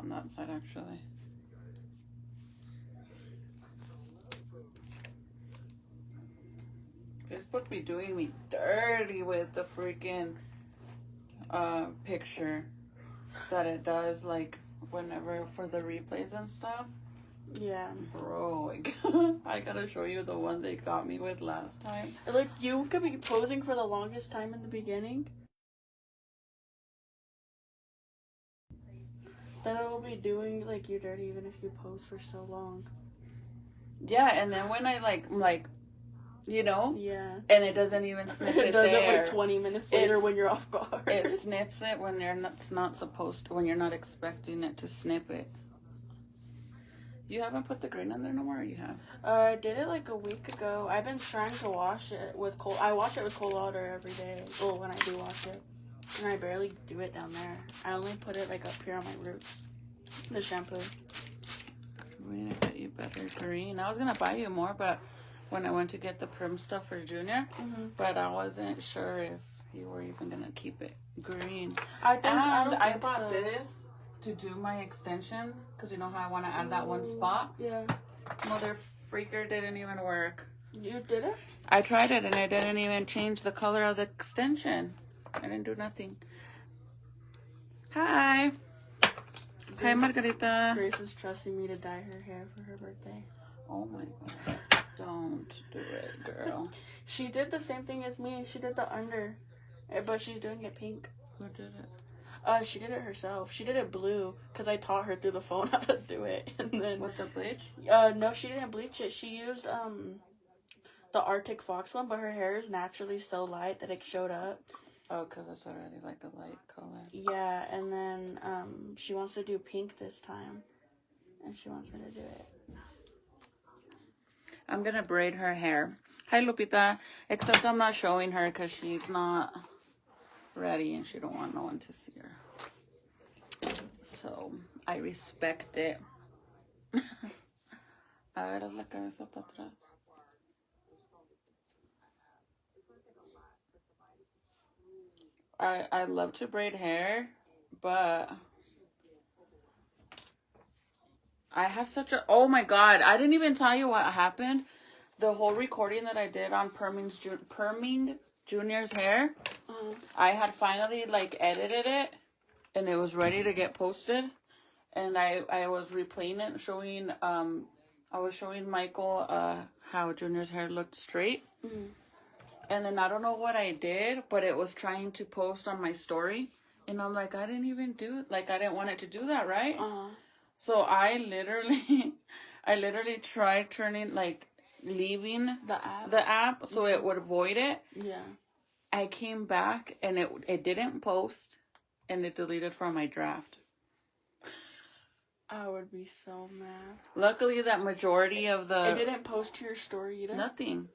on that side, actually. Facebook be doing me dirty with the freaking picture that it does, like, whenever for the replays and stuff. Yeah. Bro, I gotta show you the one they got me with last time. Like, you could be posing for the longest time in the beginning. Then it will be doing, like, you dirty even if you pose for so long. Yeah, and then when I, like, you know? Yeah. And it doesn't even snip it does there. it, like, 20 minutes later when you're off guard. It snips it when it's not supposed to, when you're not expecting it to snip it. You haven't put the green on there no more, or you have? I did it, like, a week ago. I've been trying to wash it with cold... I wash it with cold water every day. Well, when I do wash it. And I barely do it down there. I only put it, like, up here on my roots. The shampoo. We need to get you better green. I was going to buy you more, but when I went to get the prim stuff for Junior, but I wasn't sure if you were even going to keep it green. I bought this to do my extension, because you know how I want to add that one spot? Yeah. Mother freaker didn't even work. You did it? I tried it, and I didn't even change the color of the extension. I didn't do nothing. Hi. Hi, Margarita. Grace is trusting me to dye her hair for her birthday. Oh my god. Don't do it, girl. She did the same thing as me. She did the under, but she's doing it pink. Who did it? She did it herself. She did it blue because I taught her through the phone how to do it. And then with the bleach? No, she didn't bleach it. She used the Arctic Fox one, but her hair is naturally so light that it showed up. Oh, because it's already like a light color. Yeah, and then she wants to do pink this time, and she wants me to do it. I'm gonna braid her hair. Hi, Lupita. Except I'm not showing her because she's not ready and she don't want no one to see her. So I respect it. A ver, haz la cabeza para atrás. I love to braid hair, but I have such a... Oh my god, I didn't even tell you what happened. The whole recording that I did on perming Junior's hair, I had finally, like, edited it, and it was ready to get posted. And I was replaying it, showing, I was showing Michael how Junior's hair looked straight. Mm-hmm. And then I don't know what I did, but it was trying to post on my story. And I'm like, I didn't even do it. Like, I didn't want it to do that, right? So I literally tried turning, like, leaving the app so it would avoid it. Yeah. I came back and it didn't post and it deleted from my draft. I would be so mad. Luckily, that majority of the... It didn't post to your story either? Nothing.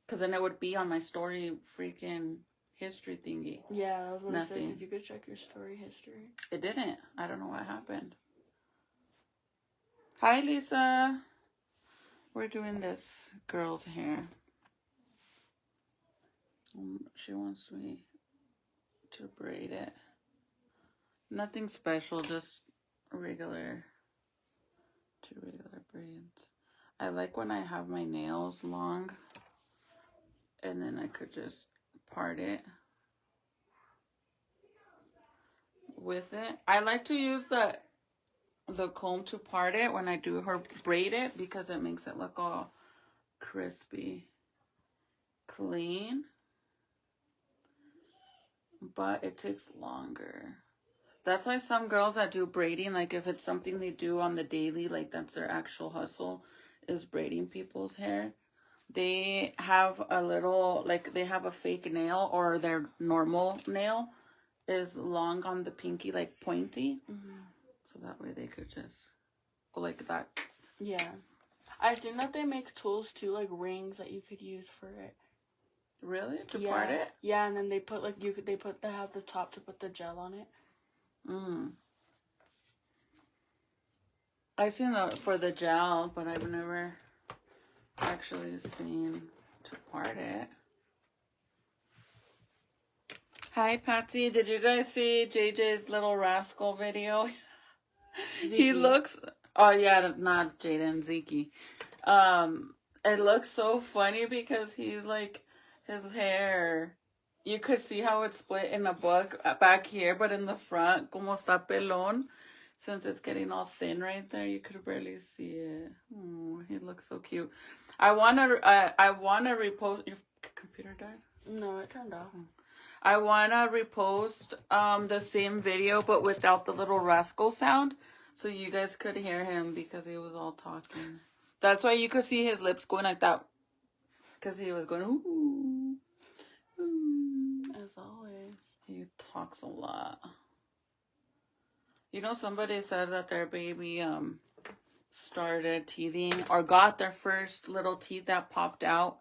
Because then it would be on my story freaking history thingy. Yeah, I was going to say, Nothing. because you could check your story history. It didn't. I don't know what happened. Hi, Lisa. We're doing this girl's hair. She wants me to braid it. Nothing special, just regular braids. I like when I have my nails long and then I could just part it with it. I like to use the comb to part it when I do her braid it because it makes it look all crispy clean, but it takes longer. That's why some girls that do braiding, like if it's something they do on the daily, like that's their actual hustle, is braiding people's hair. They have a little, like they have a fake nail or their normal nail is long on the pinky, like pointy. Mm-hmm. So that way they could just go like that. Yeah. I think that they make tools too, like rings that you could use for it. Really? To part it? Yeah, and then they put like they have the top to put the gel on it. I've seen that for the gel, but I've never actually seen to part it. Hi, Patsy. Did you guys see JJ's Little Rascal video? He Zeke. looks... Oh, yeah, not Jaden, Zeke. It looks so funny because he's like... His hair... You could see how it's split in the book back here, but in the front, como está pelón, since it's getting all thin right there, you could barely see it. Oh, he looks so cute. I wanna repost... Your computer died? No, it turned off. I wanna repost the same video, but without the Little Rascal sound, so you guys could hear him because he was all talking. That's why you could see his lips going like that, because he was going ooh, ooh. As always. He talks a lot. You know, somebody said that their baby started teething or got their first little teeth that popped out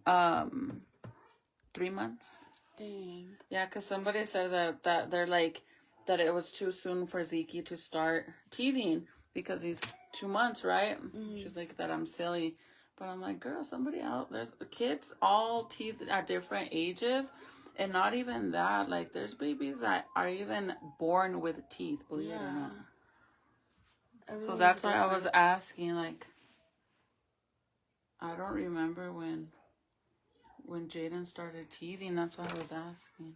3 months. Dang. Yeah, because somebody said that they're like that it was too soon for Zeke to start teething because he's 2 months, right? She's like, that I'm silly. But I'm like, girl, somebody out there's kids all teeth at different ages. And not even that, like there's babies that are even born with teeth, believe it or not. So that's why I was asking, like, I don't remember when Jaden started teething. That's why I was asking.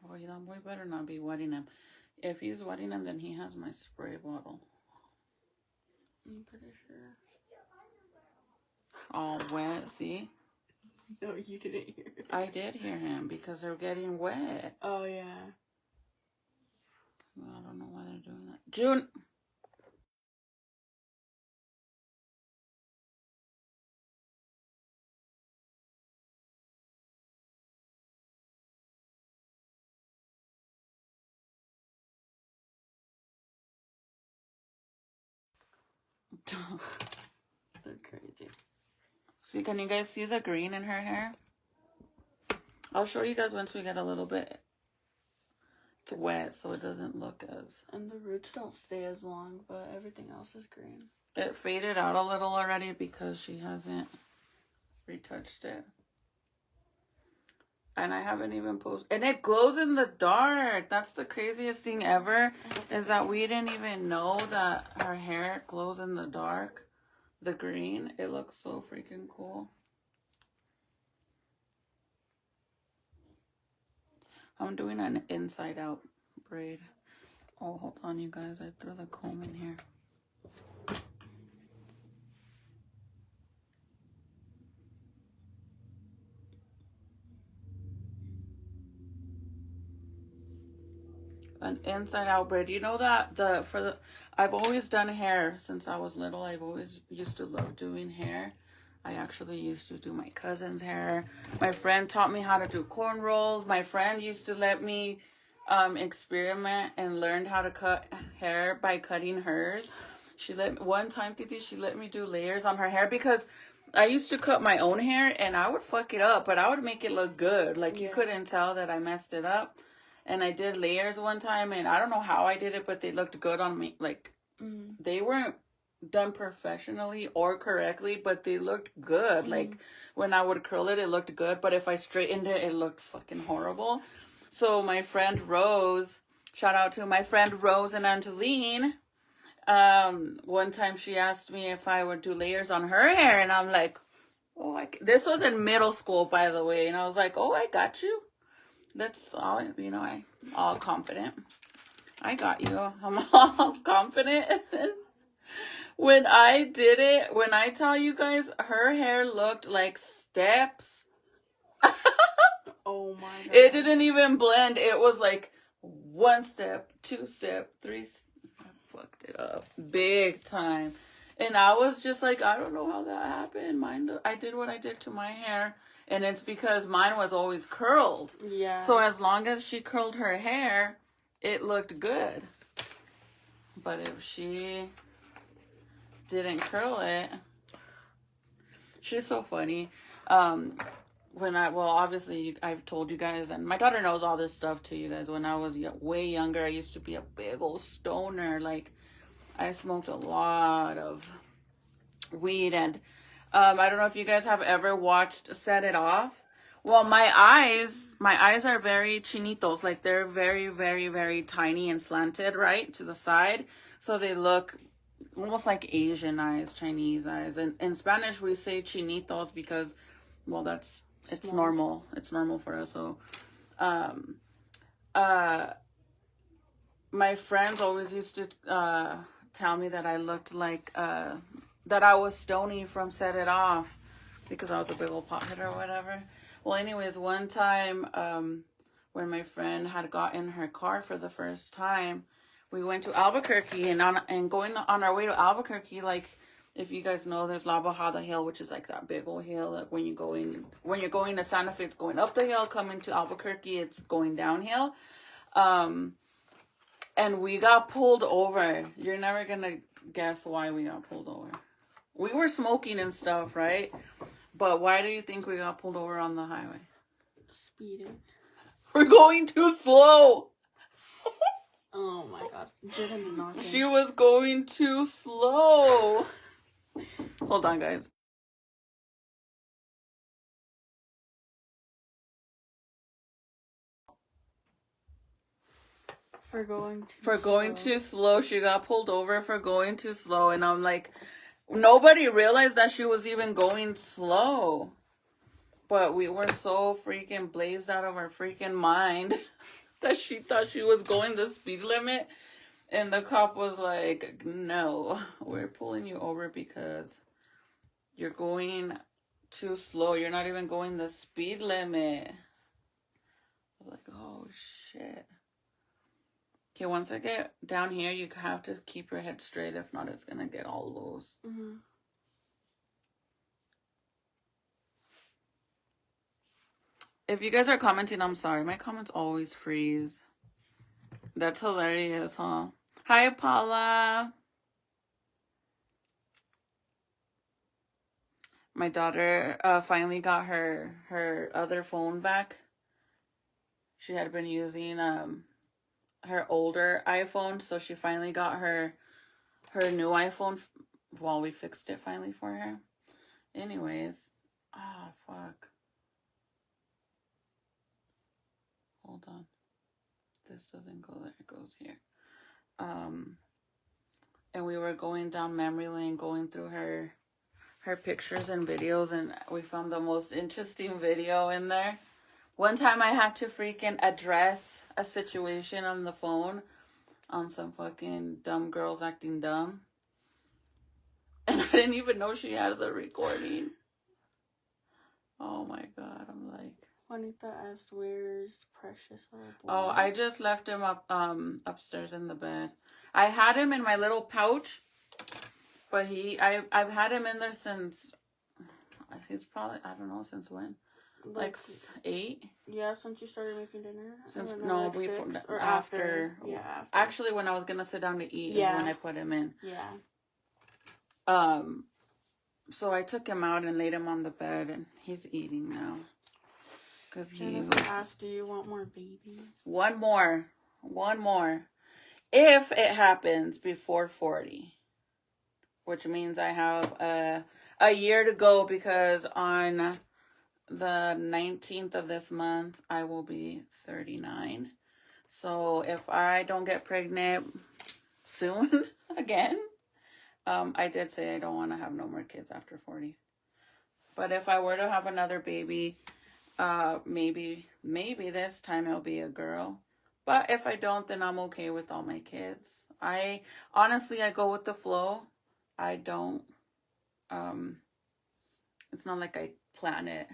Oh, that boy better not be wetting him. If he's wetting him, then he has my spray bottle. I'm pretty sure. All wet, see? No, you didn't hear it. I did hear him because they're getting wet. Oh, yeah. I don't know why they're doing that. June! They're crazy. See, can you guys see the green in her hair? I'll show you guys once we get a little bit wet so it doesn't look as... And the roots don't stay as long, but everything else is green. It faded out a little already because she hasn't retouched it. And I haven't even posted. And it glows in the dark. That's the craziest thing ever. Is that we didn't even know that her hair glows in the dark. The green. It looks so freaking cool. I'm doing an inside out braid. Oh, hold on, you guys. I threw the comb in here. An inside out braid. You know that I've always done hair since I was little. I've always used to love doing hair. I actually used to do my cousin's hair. My friend taught me how to do cornrows. My friend used to let me experiment and learned how to cut hair by cutting hers. One time, Titi, she let me do layers on her hair because I used to cut my own hair and I would fuck it up, but I would make it look good. Like you couldn't tell that I messed it up. And I did layers one time, and I don't know how I did it, but they looked good on me. Like, they weren't done professionally or correctly, but they looked good. Like, when I would curl it, it looked good. But if I straightened it, it looked fucking horrible. So my friend Rose, shout out to my friend Rose and Angeline. One time she asked me if I would do layers on her hair, and I'm like, oh, this was in middle school, by the way. And I was like, oh, I got you. That's all, I'm all confident. I got you. I'm all confident. When I did it, when I tell you guys, her hair looked like steps. Oh my God. It didn't even blend. It was like 1 step, 2 step, 3 step. I fucked it up big time. And I was just like, I don't know how that happened. I did what I did to my hair. And it's because mine was always curled. Yeah. So as long as she curled her hair, it looked good. But if she didn't curl it, she's so funny. Obviously I've told you guys, and my daughter knows all this stuff too, you guys. When I was way younger, I used to be a big old stoner. Like, I smoked a lot of weed, and I don't know if you guys have ever watched Set It Off. Well, my eyes are very chinitos. Like they're very, very, very tiny and slanted, right, to the side. So they look almost like Asian eyes, Chinese eyes. And in Spanish, we say chinitos because, well, it's normal. It's normal for us. So, my friends always used to tell me that I looked like that I was Stony from Set It Off because I was a big old pothead or whatever. Well, anyways, one time when my friend had got in her car for the first time, we went to Albuquerque, and going on our way to Albuquerque, like if you guys know, there's La Bajada Hill, which is like that big old hill. Like when you're going to Santa Fe, it's going up the hill. Coming to Albuquerque, it's going downhill. And we got pulled over. You're never gonna guess why we got pulled over. We were smoking and stuff, right? But why do you think we got pulled over on the highway? Speeding. We're going too slow. Oh my god. Jiden's knocking. She was going too slow. Hold on, guys. For going too slow. She got pulled over for going too slow. And I'm like, nobody realized that she was even going slow. But we were so freaking blazed out of our freaking mind that she thought she was going the speed limit. And the cop was like, no, we're pulling you over because you're going too slow. You're not even going the speed limit. I was like, oh, shit. Okay, once I get down here, you have to keep your head straight. If not, it's going to get all loose. Mm-hmm. If you guys are commenting, I'm sorry. My comments always freeze. That's hilarious, huh? Hi, Paula. My daughter finally got her other phone back. She had been using her older iPhone, so she finally got her new iPhone. Well, we fixed it finally for her. Anyways, fuck. Hold on. This doesn't go there. It goes here. And we were going down memory lane, going through her pictures and videos, and we found the most interesting video in there. One time I had to freaking address a situation on the phone on some fucking dumb girls acting dumb. And I didn't even know she had the recording. Oh my god, I'm like... Juanita asked, where's Precious? Oh, I just left him upstairs in the bed. I had him in my little pouch, but I've had him in there since, he's probably, I don't know, since when? Like 8? Yeah, since you started making dinner. Since, no, like we, 6, or after. Yeah, after. Actually, when I was going to sit down to eat is when I put him in. Yeah. So I took him out and laid him on the bed, and he's eating now. Because he asked, do you want more babies? One more. If it happens before 40. Which means I have a year to go, because on the 19th of this month, I will be 39. So if I don't get pregnant soon again, I did say I don't want to have no more kids after 40. But if I were to have another baby, maybe this time it'll be a girl. But if I don't, then I'm okay with all my kids. I go with the flow. I don't, it's not like I plan it.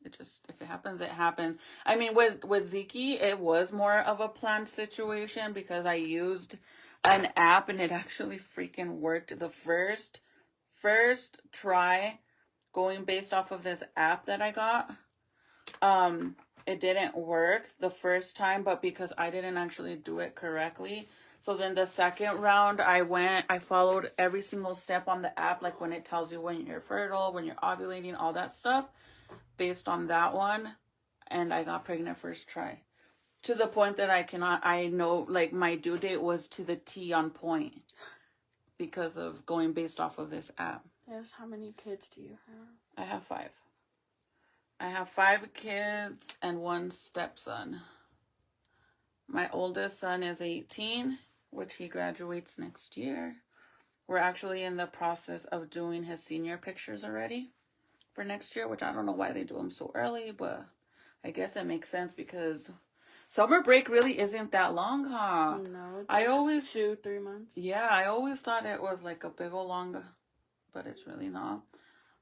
It just, if it happens, it happens. I mean, with Zeke, it was more of a planned situation because I used an app and it actually freaking worked the first try going based off of this app that I got. It didn't work the first time, but because I didn't actually do it correctly. So then the second round, I followed every single step on the app, like when it tells you when you're fertile, when you're ovulating, all that stuff, based on that one. And I got pregnant first try. To the point that I know, like, my due date was to the T on point because of going based off of this app. Yes, how many kids do you have? I have 5. I have 5 kids and 1 stepson. My oldest son is 18, which he graduates next year. We're actually in the process of doing his senior pictures already for next year, which I don't know why they do them so early, but I guess it makes sense because summer break really isn't that long, huh? No, it's I like always 2-3 months. Yeah, I always thought it was like a big old long, but it's really not.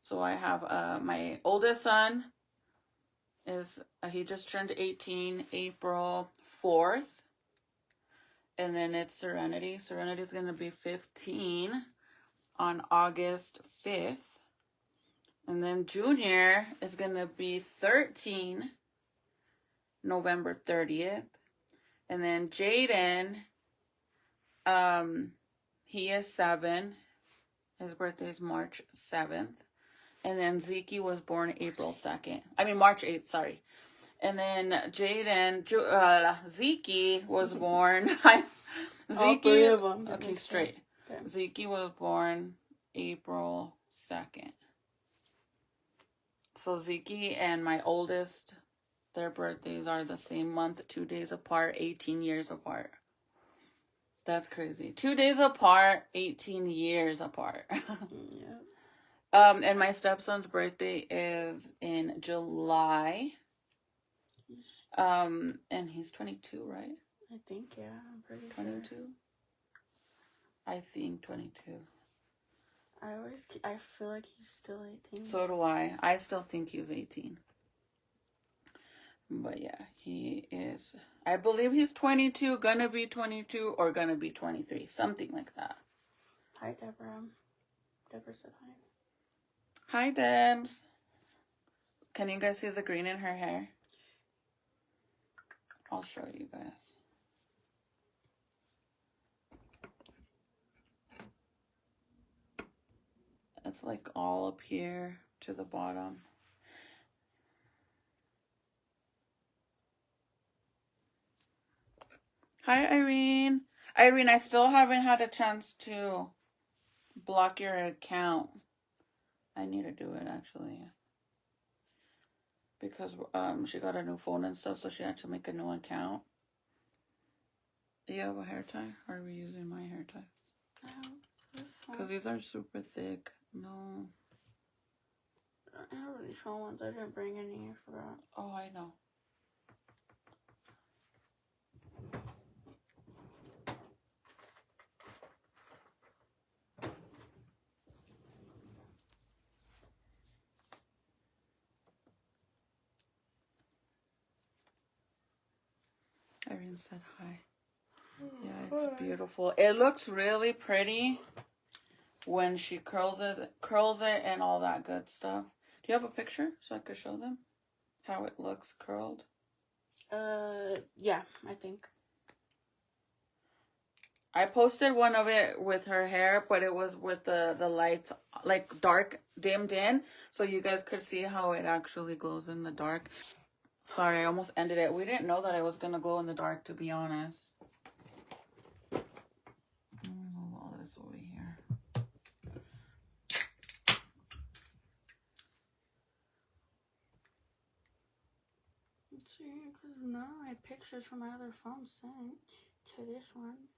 So I have my oldest son is he just turned 18 April 4th. And then it's Serenity. Serenity's going to be 15 on August 5th. And then Junior is going to be 13 November 30th. And then Jaden, he is 7. His birthday is March 7th. And then Zeke was born April 2nd. I mean, March 8th, sorry. And then Jaden, Zeke was born. All 3 of them. Okay, straight. Okay. Zeke was born April 2nd. So Zeke and my oldest, their birthdays are the same month, 2 days apart, 18 years apart. That's crazy. 2 days apart, 18 years apart. Yeah. And my stepson's birthday is in July. And he's 22, right? I think, yeah. I'm pretty 22? sure. I think 22. I feel like he's still 18. So do I. I still think he's 18. But yeah, he is. I believe he's 22, gonna be 22, or gonna be 23. Something like that. Hi, Deborah. Deborah said hi. Hi, Debs. Can you guys see the green in her hair? I'll show you guys. It's like all up here to the bottom. Hi, Irene. Irene, I still haven't had a chance to block your account. I need to do it, actually. Because she got a new phone and stuff, so she had to make a new account. Do you have a hair tie? Or are we using my hair tie? Because these are super thick. No. I have any small ones. I didn't bring any. I forgot. Oh, I know. Irene said hi. Yeah, it's beautiful. It looks really pretty when she curls it and all that good stuff. Do you have a picture so I could show them how it looks curled? Yeah, I think. I posted one of it with her hair, but it was with the lights, like dark, dimmed in, so you guys could see how it actually glows in the dark. Sorry, I almost ended it. We didn't know that it was going to glow in the dark, to be honest. Move all this over here. Let's see, because none of my pictures from my other phone sent to this one.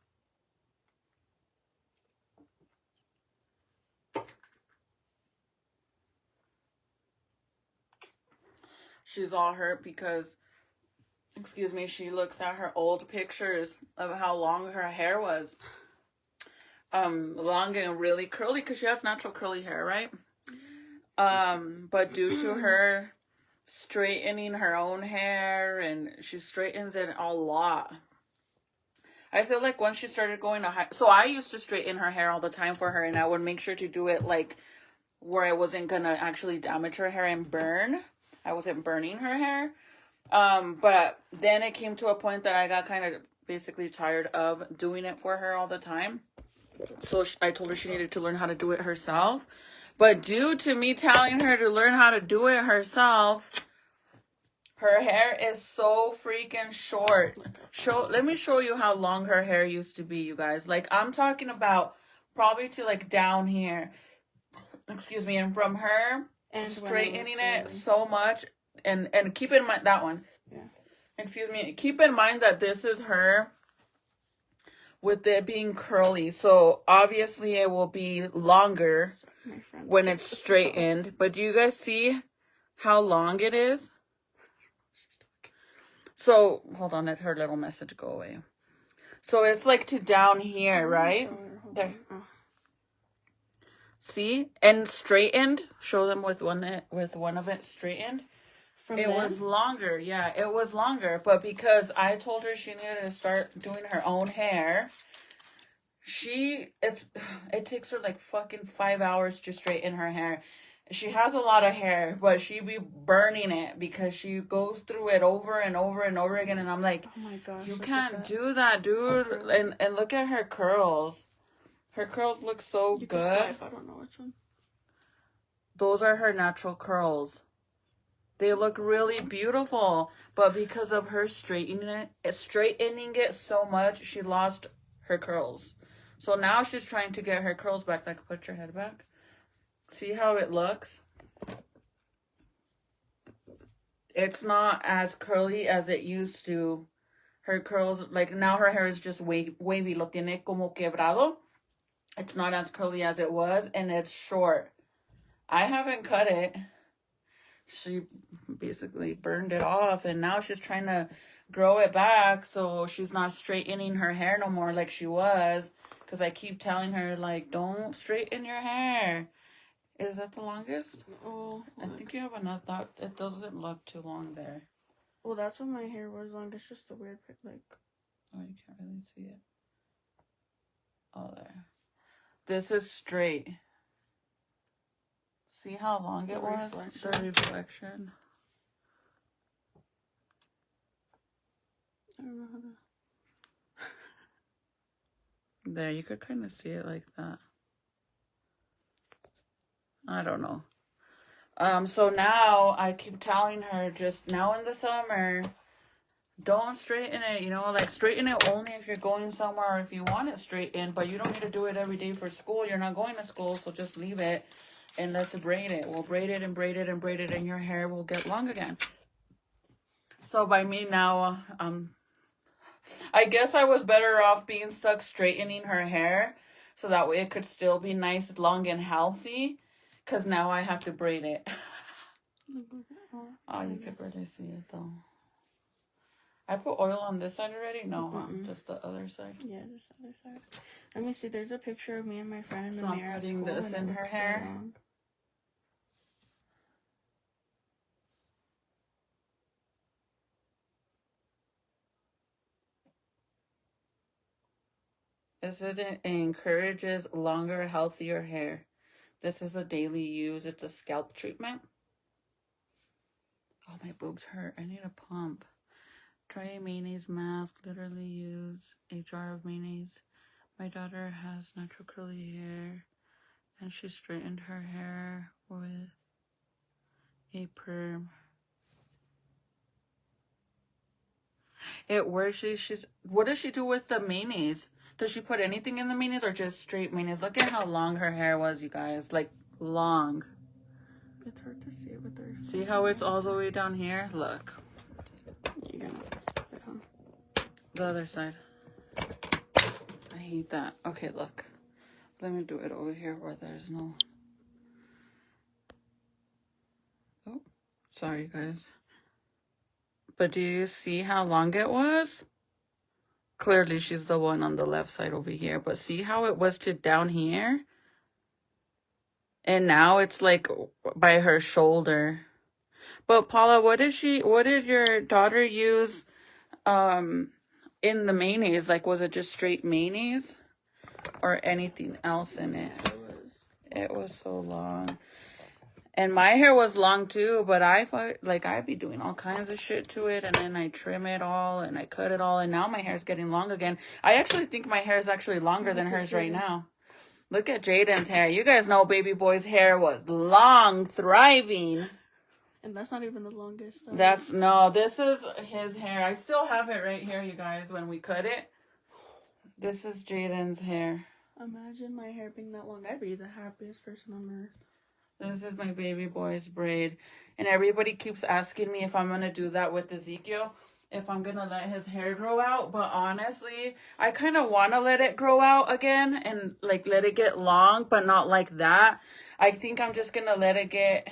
She's all hurt because, excuse me, she looks at her old pictures of how long her hair was. Long and really curly, because she has natural curly hair, right? But due to her straightening her own hair, and she straightens it a lot. I feel like once she started going to high, so I used to straighten her hair all the time for her, and I would make sure to do it like where I wasn't gonna actually damage her hair and burn. I wasn't burning her hair. But then it came to a point that I got kind of basically tired of doing it for her all the time. So I told her she needed to learn how to do it herself. But due to me telling her to learn how to do it herself, her hair is so freaking short. Let me show you how long her hair used to be, you guys. Like, I'm talking about probably to like down here. excuse me, and from her And straightening it so much, and keep in mind that one. Yeah. Excuse me. Keep in mind that this is her with it being curly. So obviously it will be longer when it's straightened. But do you guys see how long it is? So hold on, let her little message go away. So it's like to down here, right? There. See? And straightened. Show them with one of it straightened. It was longer, yeah, it was longer. But because I told her she needed to start doing her own hair, it takes her like fucking 5 hours to straighten her hair. She has a lot of hair, but she be burning it because she goes through it over and over and over again. And I'm like, oh my gosh, you can't do that, dude. And look at her curls. Her curls look so good. Swipe. I don't know which one. Those are her natural curls. They look really beautiful, but because of her straightening it so much, she lost her curls. So now she's trying to get her curls back. Like, put your head back. See how it looks? It's not as curly as it used to. Her curls, like now her hair is just wavy. Lo tiene como quebrado. It's not as curly as it was, and it's short. I haven't cut it. She basically burned it off, and now she's trying to grow it back so she's not straightening her hair no more like she was, because I keep telling her, like, don't straighten your hair. Is that the longest? Oh, I think you have enough. That it doesn't look too long there. Well, that's when my hair was long. It's just a weird, like. Oh, you can't really see it. Oh, there. This is straight. See how long it was? The reflection. I don't know how to... There, you could kind of see it like that. I don't know. So now I keep telling her, just now in the summer, don't straighten it, you know, like straighten it only if you're going somewhere or if you want it straightened, but you don't need to do it every day for school. You're not going to school, so just leave it. And let's braid it. We'll braid it and braid it and braid it, and your hair will get long again. So by me now, I guess I was better off being stuck straightening her hair, so that way it could still be nice, long, and healthy. Because now I have to braid it. Oh, you could barely see it though. I put oil on this side already? No, just the other side. Yeah, just the other side. Let me see. There's a picture of me and my friend in the mirror. I'm putting this in her hair. It encourages longer, healthier hair. This is a daily use. It's a scalp treatment. Oh, my boobs hurt. I need a pump. Try a mayonnaise mask. Literally use a jar of mayonnaise. My daughter has natural curly hair, and she straightened her hair with a perm. It works. What does she do with the mayonnaise? Does she put anything in the mayonnaise or just straight mayonnaise? Look at how long her hair was, you guys. Like, long. It's hard to see it with her. See how it's all the way down here? Look. You're gonna flip it, huh? The other side. I hate that. Okay, look. Let me do it over here where there's no... Oh, sorry, guys. But do you see how long it was? Clearly, she's the one on the left side over here. But see how it was to down here? And now it's like by her shoulder. But Paula, what did your daughter use in the mayonnaise? Like, was it just straight mayonnaise? Or anything else in it? It was so long. And my hair was long too, but I'd be doing all kinds of shit to it, and then I trim it all, and I cut it all, and now my hair's getting long again. I actually think my hair is actually longer than hers right now. Look at Jaden's hair. You guys know baby boy's hair was long, thriving. And that's not even the longest. This is his hair. I still have it right here, you guys, when we cut it. This is Jaden's hair. Imagine my hair being that long. I'd be the happiest person on earth. This is my baby boy's braid. And everybody keeps asking me if I'm going to do that with Ezekiel. If I'm going to let his hair grow out. But honestly, I kind of want to let it grow out again. And like let it get long, but not like that. I think I'm just going to let it get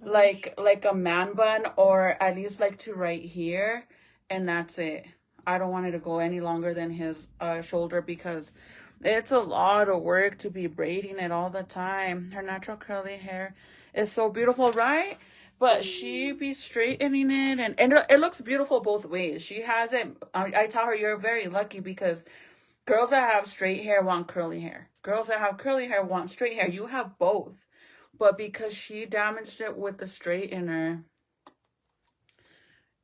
like a man bun. Or at least like to right here. And that's it. I don't want it to go any longer than his shoulder. Because it's a lot of work to be braiding it all the time. Her natural curly hair is so beautiful, right? But she be straightening it, and it looks beautiful both ways. She has it. I tell her, you're very lucky because girls that have straight hair want curly hair. Girls that have curly hair want straight hair. You have both. But because she damaged it with the straightener,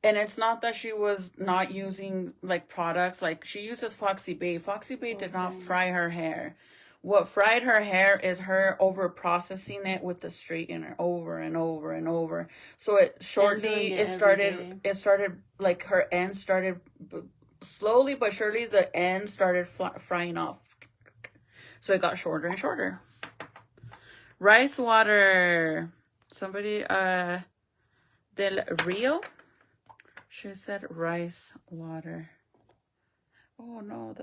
and it's not that she was not using like products. Like she uses Foxy Bae. Foxy Bae did not fry her hair. What fried her hair is her over processing it with the straightener over and over and over. So it started like her end started slowly but surely the end started frying off. So it got shorter and shorter. Rice water. Somebody Del Rio. She said rice water. Oh no,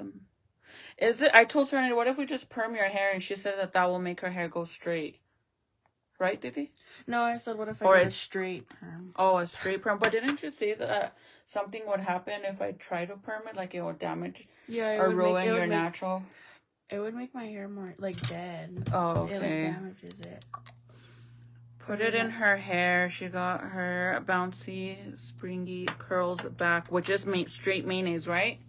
is it? I told Serenity, what if we just perm your hair? And she said that will make her hair go straight. Right, Didi? No, I said, what if I did a straight perm? Oh, a straight perm. But didn't you say that something would happen if I try to perm it? Like it would damage or ruin your natural? It would make my hair more, like, dead. Oh, okay. It, like, damages it. Put it in her hair. She got her bouncy, springy curls back, which is straight mayonnaise, right?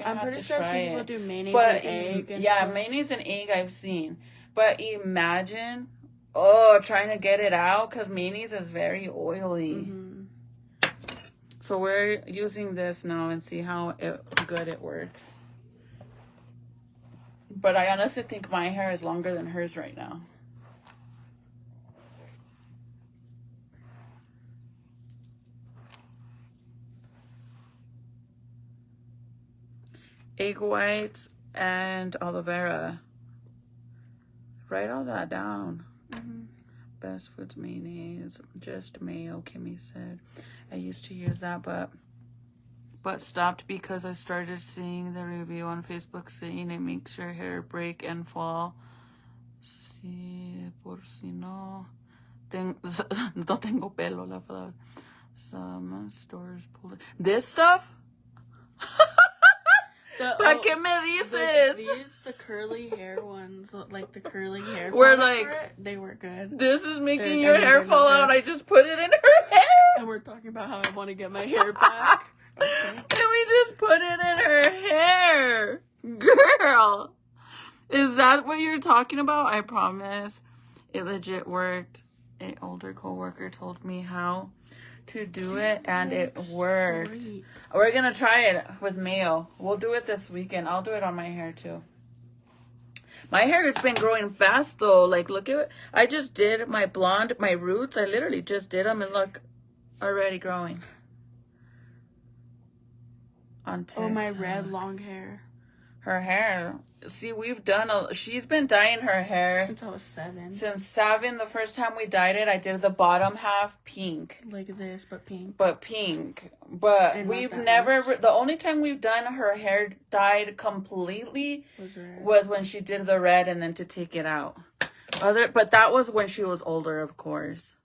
I'm pretty sure some people do mayonnaise and egg. And stuff. Mayonnaise and egg I've seen. But imagine, trying to get it out because mayonnaise is very oily. Mm-hmm. So we're using this now and see how good it works. But I honestly think my hair is longer than hers right now. Egg whites and aloe vera. Write all that down. Mm-hmm. Best Foods mayonnaise, just mayo, Kimmy said. I used to use that, but stopped because I started seeing the review on Facebook saying it makes your hair break and fall. Sí, por si no. No tengo pelo, la palabra. Some stores pull it. This stuff? ¿Para qué me dices? The curly hair ones, like the curly hair. We're like, they were good. This is making your hair fall out. I just put it in her hair. And we're talking about how I want to get my hair back. Okay. And we just put it in her hair. Girl. Is that what you're talking about? I promise. It legit worked. An older coworker told me how to do it and it worked. Great. We're gonna try it with mayo. We'll do it this weekend. I'll do it on my hair too. My hair has been growing fast though. Like look at it. I just did my blonde, my roots. I literally just did them and look, already growing. On TikTok. Oh, my red long hair. Her hair. See, she's been dyeing her hair. Since I was 7. Since 7, the first time we dyed it, I did the bottom half pink. Like this, but pink. But we've never, the only time we've done her hair dyed completely was when she did the red and then to take it out. But that was when she was older, of course.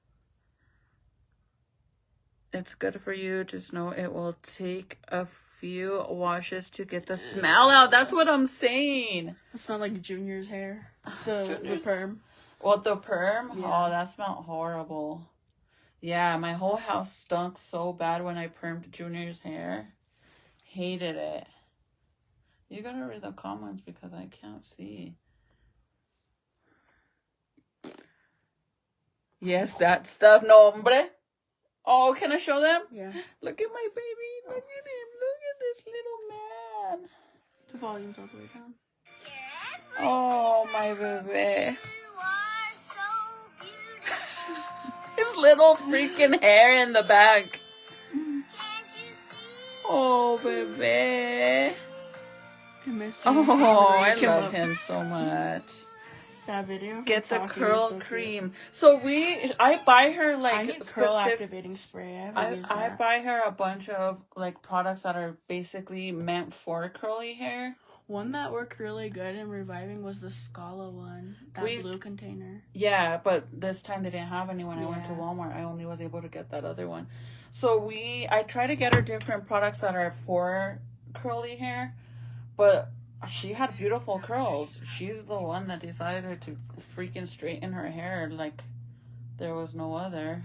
It's good for you. Just know it will take a few washes to get the smell out. That's what I'm saying. It smelled like Junior's hair. The perm. What, the perm? Yeah. Oh, that smelled horrible. Yeah, my whole house stunk so bad when I permed Junior's hair. Hated it. You gotta read the comments because I can't see. Yes, that stuff. No, hombre. Oh, can I show them? Yeah. Look at my baby. Look at him. Look at this little man. The volume's all the way down. Oh, my baby. His little freaking hair in the back. Oh, baby. I miss him. Oh, I love him so much. That video. Get the talking curl is so cream. cute. So I buy her I like need curl activating spray. I buy her a bunch of like products that are basically meant for curly hair. One that worked really good in reviving was the Scala one. That blue container. Yeah, but this time they didn't have any when I went to Walmart. I only was able to get that other one. So I try to get her different products that are for curly hair, but she had beautiful curls. She's the one that decided to freaking straighten her hair like there was no other.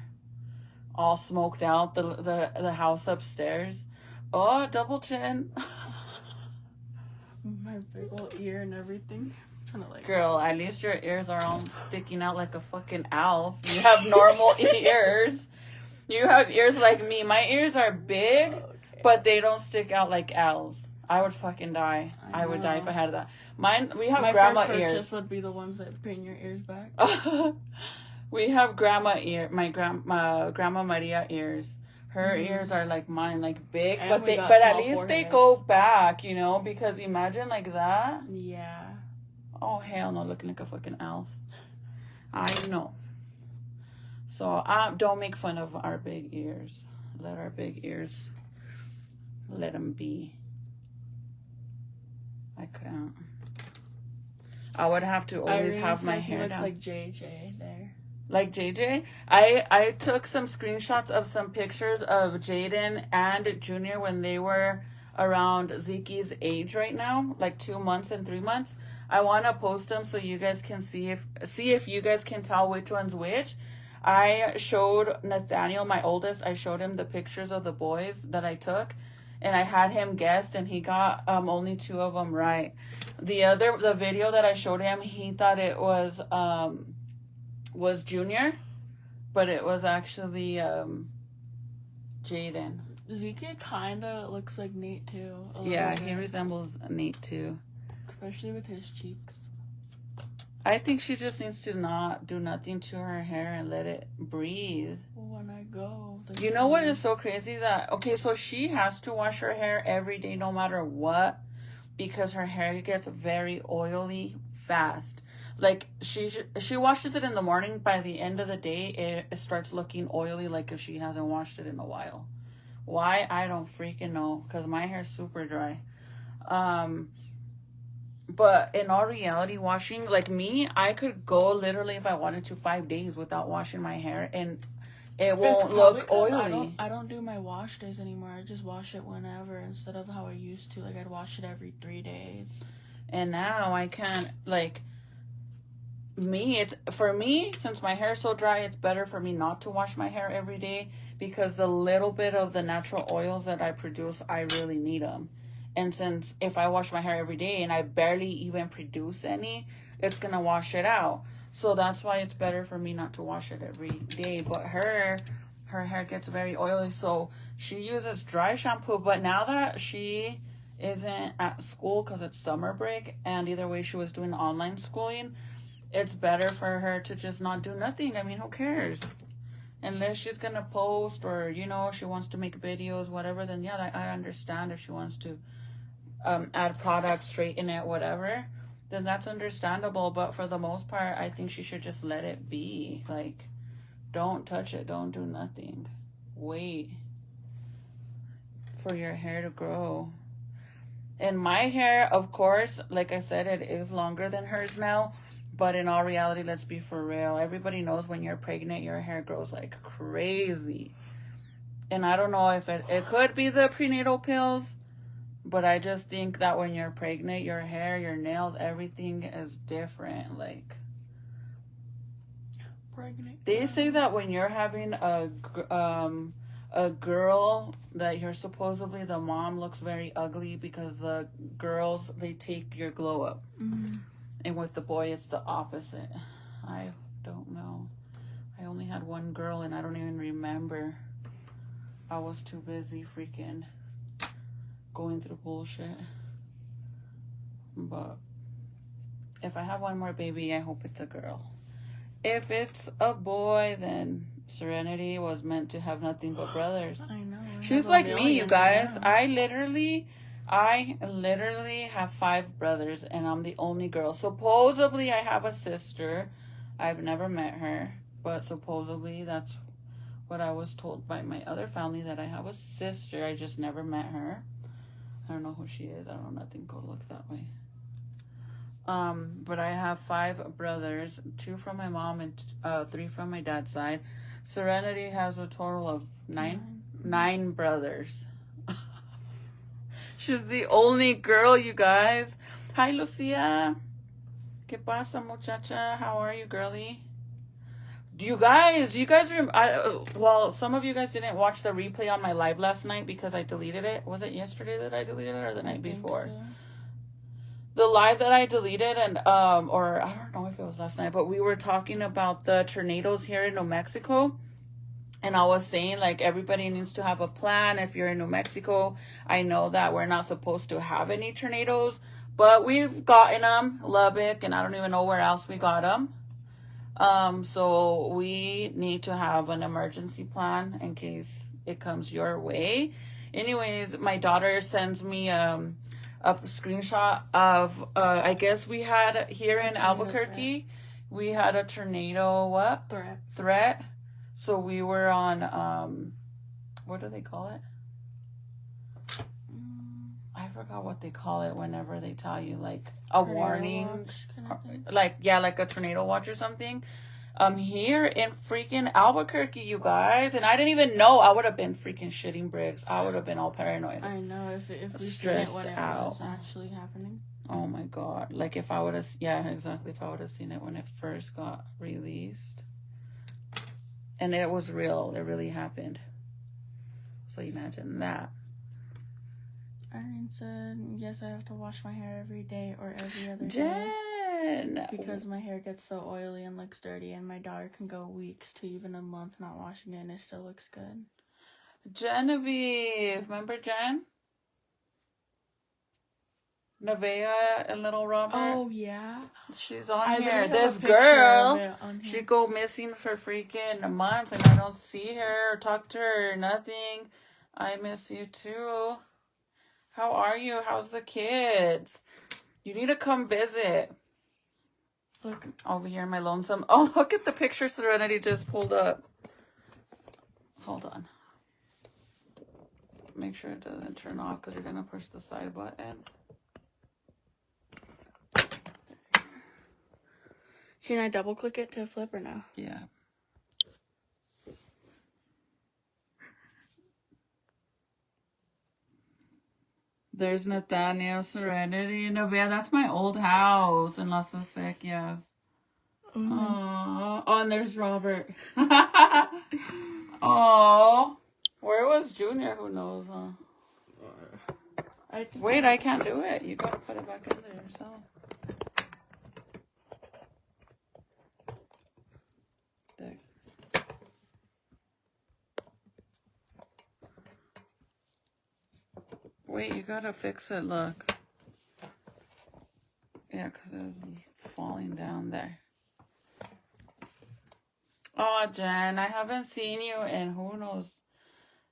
All smoked out, the house upstairs. Oh, double chin. My big old ear and everything. I'm trying to like. Girl, at least your ears are all sticking out like a fucking elf. You have normal ears. You have ears like me. My ears are big, but they don't stick out like L's. I would fucking die. I would die if I had that. Mine, we have grandma ears. My first purchase would be the ones that pin your ears back. We have grandma grandma Maria ears. Her ears are like mine, like big, but at least they go back, you know, because imagine like that. Yeah. Oh hell no, looking like a fucking elf. I know. So don't make fun of our big ears. Let our big ears, let them be. I can't. I would have to always have my hair looks down. like JJ there. Like JJ? I took some screenshots of some pictures of Jaden and Junior when they were around Zeke's age right now, like 2 months and 3 months. I want to post them so you guys can see if you guys can tell which one's which. I showed Nathaniel, my oldest, I showed him the pictures of the boys that I took, and I had him guessed, and he got only 2 of them right. The video that I showed him, he thought it was Junior, but it was actually Jaden. Zeke kind of looks like Nate too. Yeah, he resembles Nate too. Especially with his cheeks. I think she just needs to not do nothing to her hair and let it breathe. When I go. You know what is so crazy? So she has to wash her hair every day no matter what, because her hair gets very oily fast. Like she washes it in the morning, by the end of the day it starts looking oily like if she hasn't washed it in a while. Why? I don't freaking know, because my hair's super dry. But in all reality, washing, like me, I could go literally if I wanted to 5 days without washing my hair and it won't look oily. I don't do my wash days anymore. I just wash it whenever instead of how I used to. Like I'd wash it every 3 days. And now I can't, like, for me, since my hair is so dry, it's better for me not to wash my hair every day, because the little bit of the natural oils that I produce, I really need them. And since if I wash my hair every day and I barely even produce any, it's going to wash it out. So that's why it's better for me not to wash it every day. But her hair gets very oily, so she uses dry shampoo. But now that she isn't at school because it's summer break, and either way she was doing online schooling, it's better for her to just not do nothing. I mean, who cares? Unless she's going to post or, you know, she wants to make videos, whatever, then yeah, I understand if she wants to add products, straighten it, whatever, then that's understandable. But for the most part, I think she should just let it be. Like, don't touch it. Don't do nothing. Wait for your hair to grow. And my hair, of course, like I said, it is longer than hers now. But in all reality, let's be for real. Everybody knows when you're pregnant, your hair grows like crazy. And I don't know if it could be the prenatal pills, but I just think that when you're pregnant, your hair, your nails, everything is different. Like, pregnant. They say that when you're having a girl, that you're supposedly, the mom looks very ugly because the girls, they take your glow up. Mm-hmm. And with the boy, it's the opposite. I don't know. I only had one girl and I don't even remember. I was too busy freaking going through bullshit. But if I have one more baby, I hope it's a girl. If it's a boy, then Serenity was meant to have nothing but brothers. I know. She's like me, you guys. I I literally have 5 brothers, and I'm the only girl. Supposedly, I have a sister. I've never met her, but supposedly that's what I was told by my other family, that I have a sister. I just never met her. I don't know who she is. I don't know nothing. Go look that way. But I have 5 brothers, 2 from my mom and 3 from my dad's side. Serenity has a total of 9 brothers. She's the only girl, you guys. Hi, Lucia. ¿Qué pasa, muchacha? How are you, girlie? Do you guys well, some of you guys didn't watch the replay on my live last night because I deleted it. Was it yesterday that I deleted it, or the night before? So. The live that I deleted, and or I don't know if it was last night, but we were talking about the tornadoes here in New Mexico. And I was saying, like, everybody needs to have a plan. If you're in New Mexico, I know that we're not supposed to have any tornadoes, but we've gotten them, Lubbock, and I don't even know where else we got them. So we need to have an emergency plan in case it comes your way. Anyways, my daughter sends me a screenshot of, I guess we had here in Albuquerque, we had a tornado, Threat. So we were on, what do they call it? I forgot what they call it whenever they tell you, like, a warning. Kind of like a tornado watch or something. Here in freaking Albuquerque, you guys. And I didn't even know. I would have been freaking shitting bricks. I would have been all paranoid. I know, if we stressed seen it when it was actually happening. Oh my God. Like, if I would have, yeah, exactly. If I would have seen it when it first got released. And it was real. It really happened. So imagine that. Irene said, yes, I have to wash my hair every day or every other day. Because my hair gets so oily and looks dirty, and my daughter can go weeks to even a month not washing it, and it still looks good. Genevieve. Remember Jen? Nevaeh and little Robert. Oh, yeah. She's on here. This girl, she go missing for freaking months, and I don't see her or talk to her or nothing. I miss you too. How are you? How's the kids? You need to come visit. Look over here, my lonesome. Oh, look at the picture Serenity just pulled up. Hold on. Make sure it doesn't turn off because you're going to push the side button. Can I double click it to flip or no? Yeah. There's Nathaniel, Serenity, and Nevaeh. That's my old house in Las Acequias. Oh, and there's Robert. Oh, where was Junior? Who knows, huh? Wait, I can't do it. You gotta put it back in there yourself. There. Wait, you gotta fix it, look. Yeah, because it was falling down there. Oh, Jen, I haven't seen you in who knows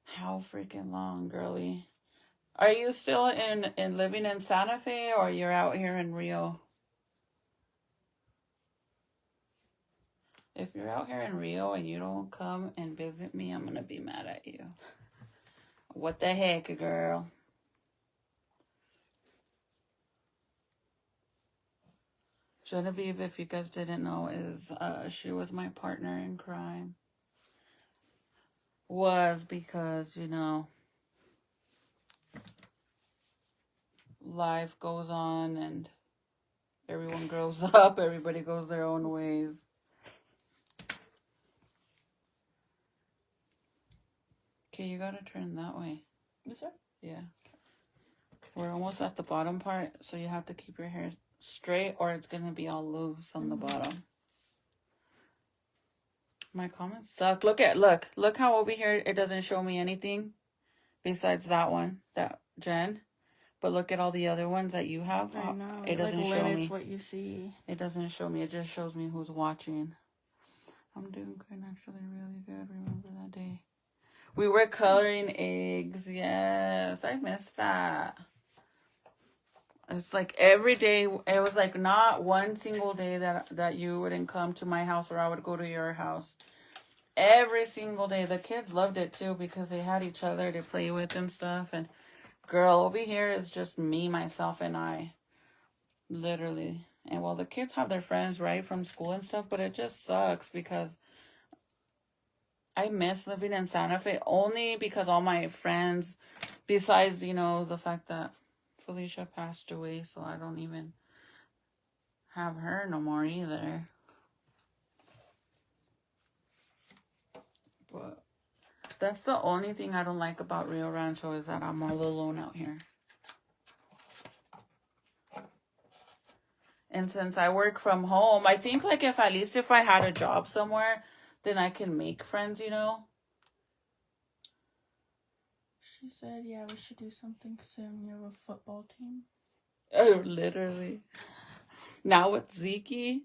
how freaking long, girly. Are you still in living in Santa Fe, or you're out here in Rio? If you're out here in Rio and you don't come and visit me, I'm gonna be mad at you. What the heck, girl? Genevieve, if you guys didn't know, is she was my partner in crime. Was because, you know, life goes on and everyone grows up, everybody goes their own ways. Okay, you gotta turn that way. This way? Yeah. We're almost at the bottom part, so you have to keep your hair straight or it's gonna be all loose on the bottom. My comments suck. Look how over here it doesn't show me anything besides that one, that Jen. But look at all the other ones that you have. I know. It doesn't show me what you see. It doesn't show me. It just shows me who's watching. I'm doing good, actually, really good. Remember that day? We were coloring eggs. Yes, I missed that. It's like every day. It was like not one single day that you wouldn't come to my house or I would go to your house. Every single day. The kids loved it too because they had each other to play with and stuff. And girl, over here is just me, myself, and I. Literally. And well, the kids have their friends, right, from school and stuff, but it just sucks because I miss living in Santa Fe only because all my friends, besides, the fact that Felicia passed away, so I don't even have her no more either. But that's the only thing I don't like about Rio Rancho is that I'm all alone out here. And since I work from home, I think like if at least if I had a job somewhere, then I can make friends, She said, yeah, we should do something soon. You have a football team? Oh, literally. Now with Zeke,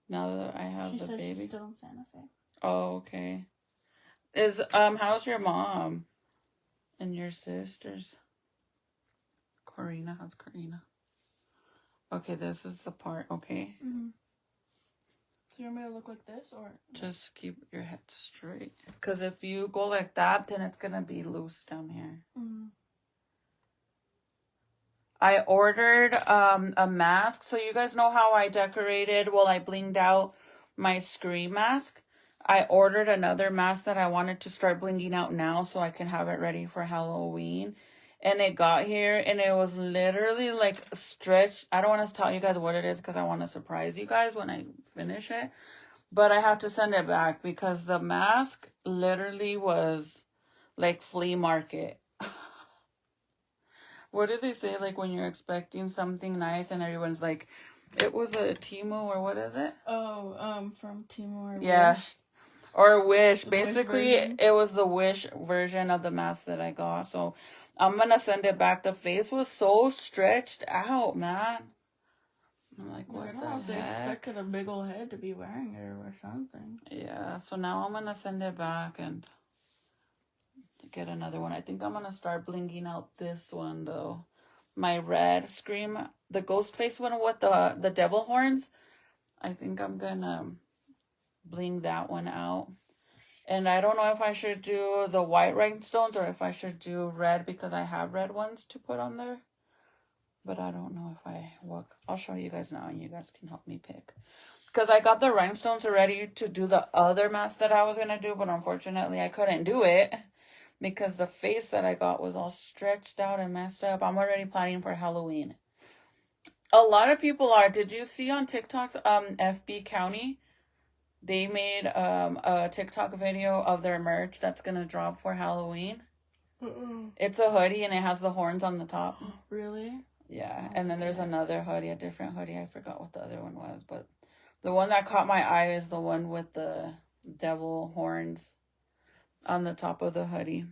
now that I have She the said baby. she's still in Santa Fe. Oh, okay. How's your mom and your sisters? Corina, how's Corina? Okay, this is the part, okay? Mm-hmm. So you want me to look like this or? Just keep your head straight. Because if you go like that, then it's going to be loose down here. Mm-hmm. I ordered a mask. So you guys know how I decorated, I blinged out my Scream mask. I ordered another mask that I wanted to start blinging out now so I can have it ready for Halloween. And it got here and it was literally like stretched. I don't want to tell you guys what it is because I want to surprise you guys when I finish it. But I have to send it back because the mask literally was like flea market. What did they say? Like when you're expecting something nice and everyone's like, it was a Temu or what is it? Oh, from Temu or yeah. Wish. Or Wish. The Basically, Wish it was the Wish version of the mask that I got. So I'm going to send it back. The face was so stretched out, man. I'm like, what the heck? They expected a big old head to be wearing it or something. Yeah, so now I'm going to send it back and get another one. I think I'm going to start blinging out this one, though. My red Scream, the ghost face one with the devil horns. I think I'm going to bling that one out. And I don't know if I should do the white rhinestones or if I should do red because I have red ones to put on there. But I don't know if I'll show you guys now and you guys can help me pick. Because I got the rhinestones ready to do the other mask that I was going to do. But unfortunately, I couldn't do it. Because the face that I got was all stretched out and messed up. I'm already planning for Halloween. A lot of people are. Did you see on TikTok, FB County? They made a TikTok video of their merch that's going to drop for Halloween. It's a hoodie and it has the horns on the top. Really? Yeah. And then there's another hoodie, a different hoodie. I forgot what the other one was. But the one that caught my eye is the one with the devil horns on the top of the hoodie.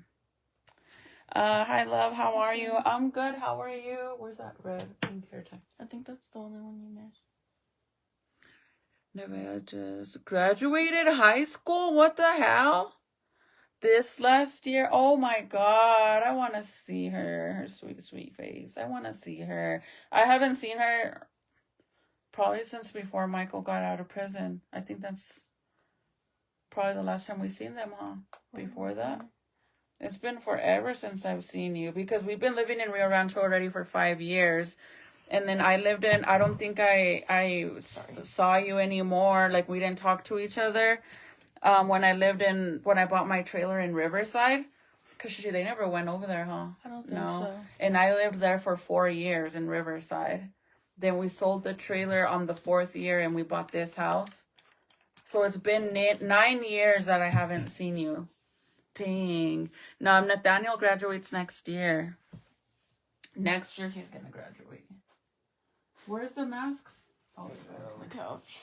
Hi, love. How are you? I'm good. How are you? Where's that red pink hair tie? I think that's the only one you missed. Nevaeh just graduated high school? What the hell? This last year? Oh my god. I want to see her. Her sweet, sweet face. I want to see her. I haven't seen her probably since before Michael got out of prison. I think that's probably the last time we've seen them, huh? Before that? It's been forever since I've seen you because we've been living in Rio Rancho already for 5 years. And then I don't think I saw you anymore. Like we didn't talk to each other when I bought my trailer in Riverside. Because they never went over there, huh? I don't think so. And I lived there for 4 years in Riverside. Then we sold the trailer on the 4th year and we bought this house. So it's been 9 years that I haven't seen you. Dang. No, Nathaniel graduates next year. Next year he's going to graduate. Where's the masks? Oh, on the couch.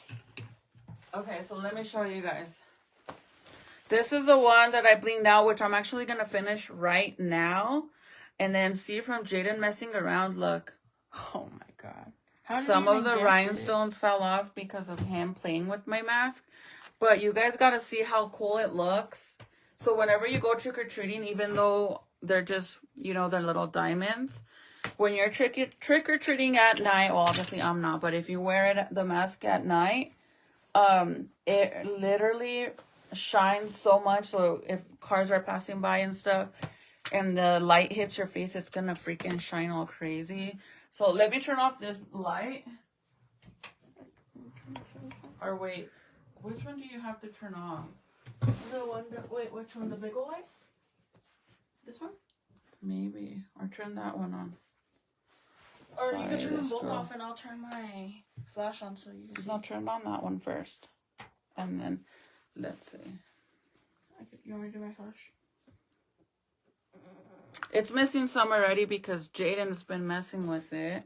Okay, so let me show you guys. This is the one that I blinged out, which I'm actually going to finish right now. And then see from Jaden messing around, look. Oh my god. Some of the rhinestones fell off because of him playing with my mask. But you guys got to see how cool it looks. So whenever you go trick-or-treating, even though they're just, you know, they're little diamonds. When you're trick-or-treating at night, well, obviously I'm not, but if you wear the mask at night, it literally shines so much. So if cars are passing by and stuff and the light hits your face, it's gonna freaking shine all crazy. So let me turn off this light. Or wait, which one do you have to turn off? The one that, wait, which one? The big old light? This one? Maybe. Or turn that one on. Or you can turn them both off and I'll turn my flash on so you can see. No, turn on that one first. And then, let's see. You want me to do my flash? It's missing some already because Jaden's been messing with it.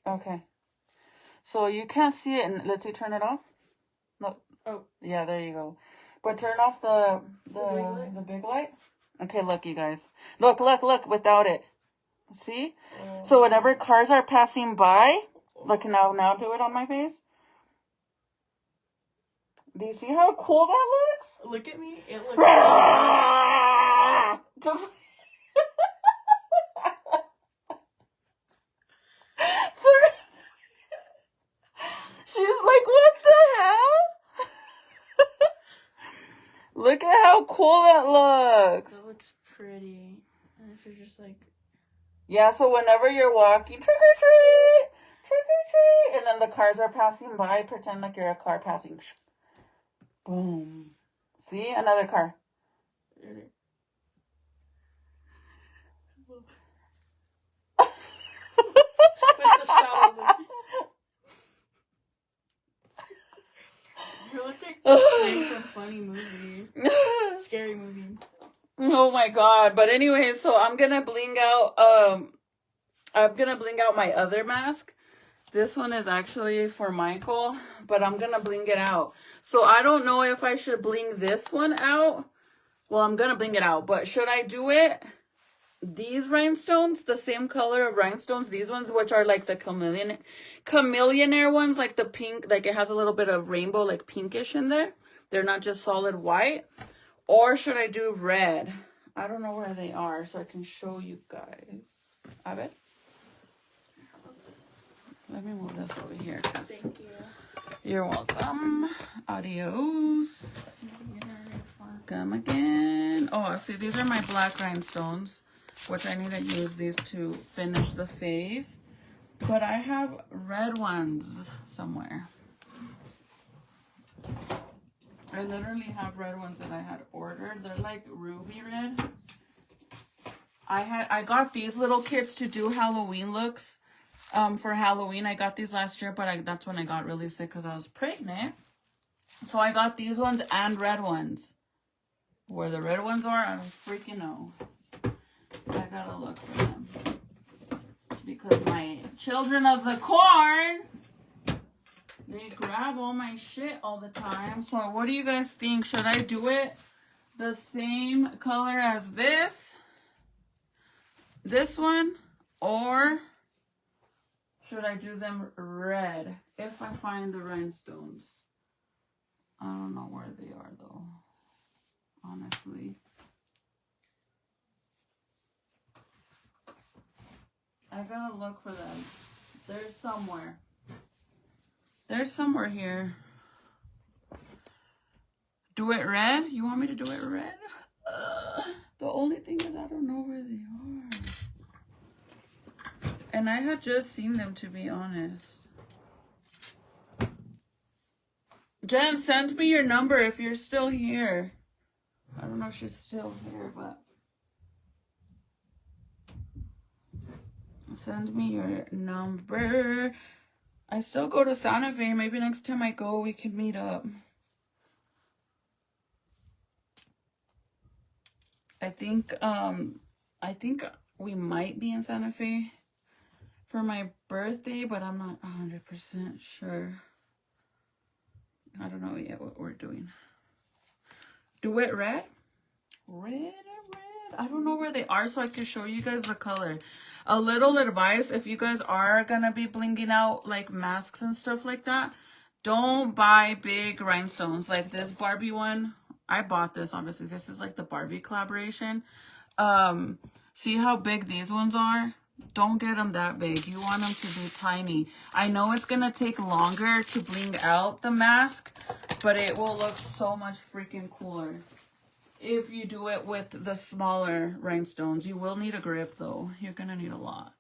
Okay. So you can't see it, and let's see, turn it off. No. Oh. Yeah, there you go. But turn off the big light. Okay, look, you guys. Look, without it. See? Oh. So whenever cars are passing by, look, now do it on my face. Do you see how cool that looks? Look at me. It looks Just she's like, what the hell? Look at how cool that looks. That looks pretty. And if you're just like... Yeah, so whenever you're walking, trick or treat, and then the cars are passing by, pretend like you're a car passing. Boom. See? Another car. With the shadow. You look like the snake from funny movie. Scary movie. Oh my god. But anyway, so I'm gonna bling out my other mask. This one is actually for Michael, but I'm gonna bling it out. So I don't know if I should bling this one out. Well, I'm gonna bling it out, but should I do it? These rhinestones, the same color of rhinestones, these ones, which are like the chameleonaire ones, like the pink, like it has a little bit of rainbow, like pinkish in there. They're not just solid white. Or should I do red? I don't know where they are, so I can show you guys. A ver. Let me move this over here. Thank you. You're welcome. Adios. Come again. Oh, see, these are my black rhinestones, which I need to use these to finish the face. But I have red ones somewhere. I literally have red ones that I had ordered. They're like ruby red. I got these little kits to do Halloween looks. For Halloween, I got these last year, but that's when I got really sick because I was pregnant. So I got these ones and red ones. Where the red ones are, I don't freaking know. I gotta look for them. Because my children of the corn, they grab all my shit all the time. So what do you guys think? Should I do it the same color as this one? Or should I do them red if I find the rhinestones? I don't know where they are though, honestly. I gotta look for them. They're somewhere. They're somewhere here. Do it red? You want me to do it red? The only thing is I don't know where they are. And I had just seen them, to be honest. Jen, send me your number if you're still here. I don't know if she's still here, but... Send me your number. I still go to Santa Fe. Maybe next time I go, we can meet up. I think we might be in Santa Fe for my birthday, but I'm not 100% sure. I don't know yet what we're doing. Do it red? red. I don't know where they are, so I can show you guys the color. A little advice, if you guys are gonna be blinging out like masks and stuff like that, don't buy big rhinestones. Like this Barbie one, I bought this, obviously. This is like the Barbie collaboration. See how big these ones are? Don't get them that big. You want them to be tiny. I know it's gonna take longer to bling out the mask, but it will look so much freaking cooler if you do it with the smaller rhinestones. You will need a grip though. You're gonna need a lot.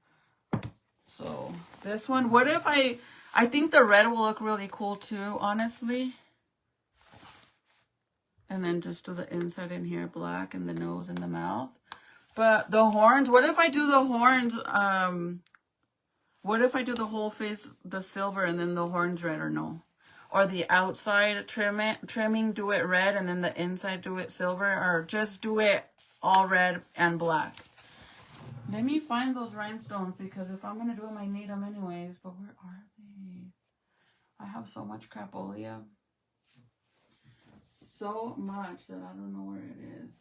So this one, what if I think the red will look really cool too, honestly. And then just do the inside in here black and the nose and the mouth. But the horns, what if I do the horns, what if I do the whole face, the silver, and then the horns red, or no? Or the outside trimming, do it red, and then the inside do it silver, or just do it all red and black. Let me find those rhinestones, because if I'm going to do them, I need them anyways. But where are they? I have so much crapolia. So much that I don't know where it is.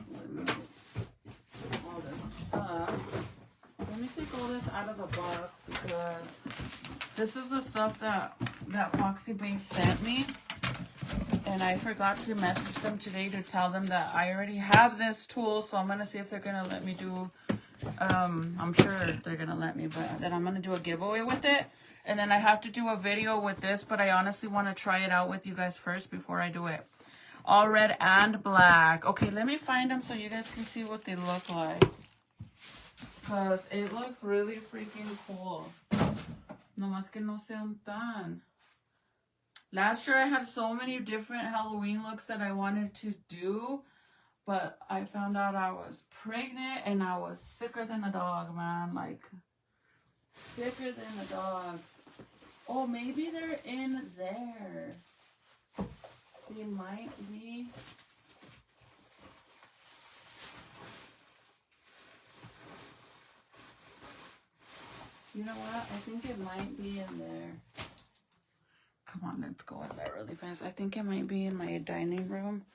Let me take all this stuff. Let me take all this out of the box, because this is the stuff that Foxy Base sent me. And I forgot to message them today to tell them that I already have this tool. So I'm going to see if they're going to let me do, I'm sure they're going to let me, but then I'm going to do a giveaway with it. And then I have to do a video with this, but I honestly want to try it out with you guys first before I do it. All red and black. Okay, let me find them so you guys can see what they look like. Because it looks really freaking cool. No más que no sean tan. Last year I had so many different Halloween looks that I wanted to do. But I found out I was pregnant and I was sicker than a dog, man. Like, sicker than a dog. Oh, maybe they're in there. They might be. You know what? I think it might be in there. Come on, let's go in there really fast. I think it might be in my dining room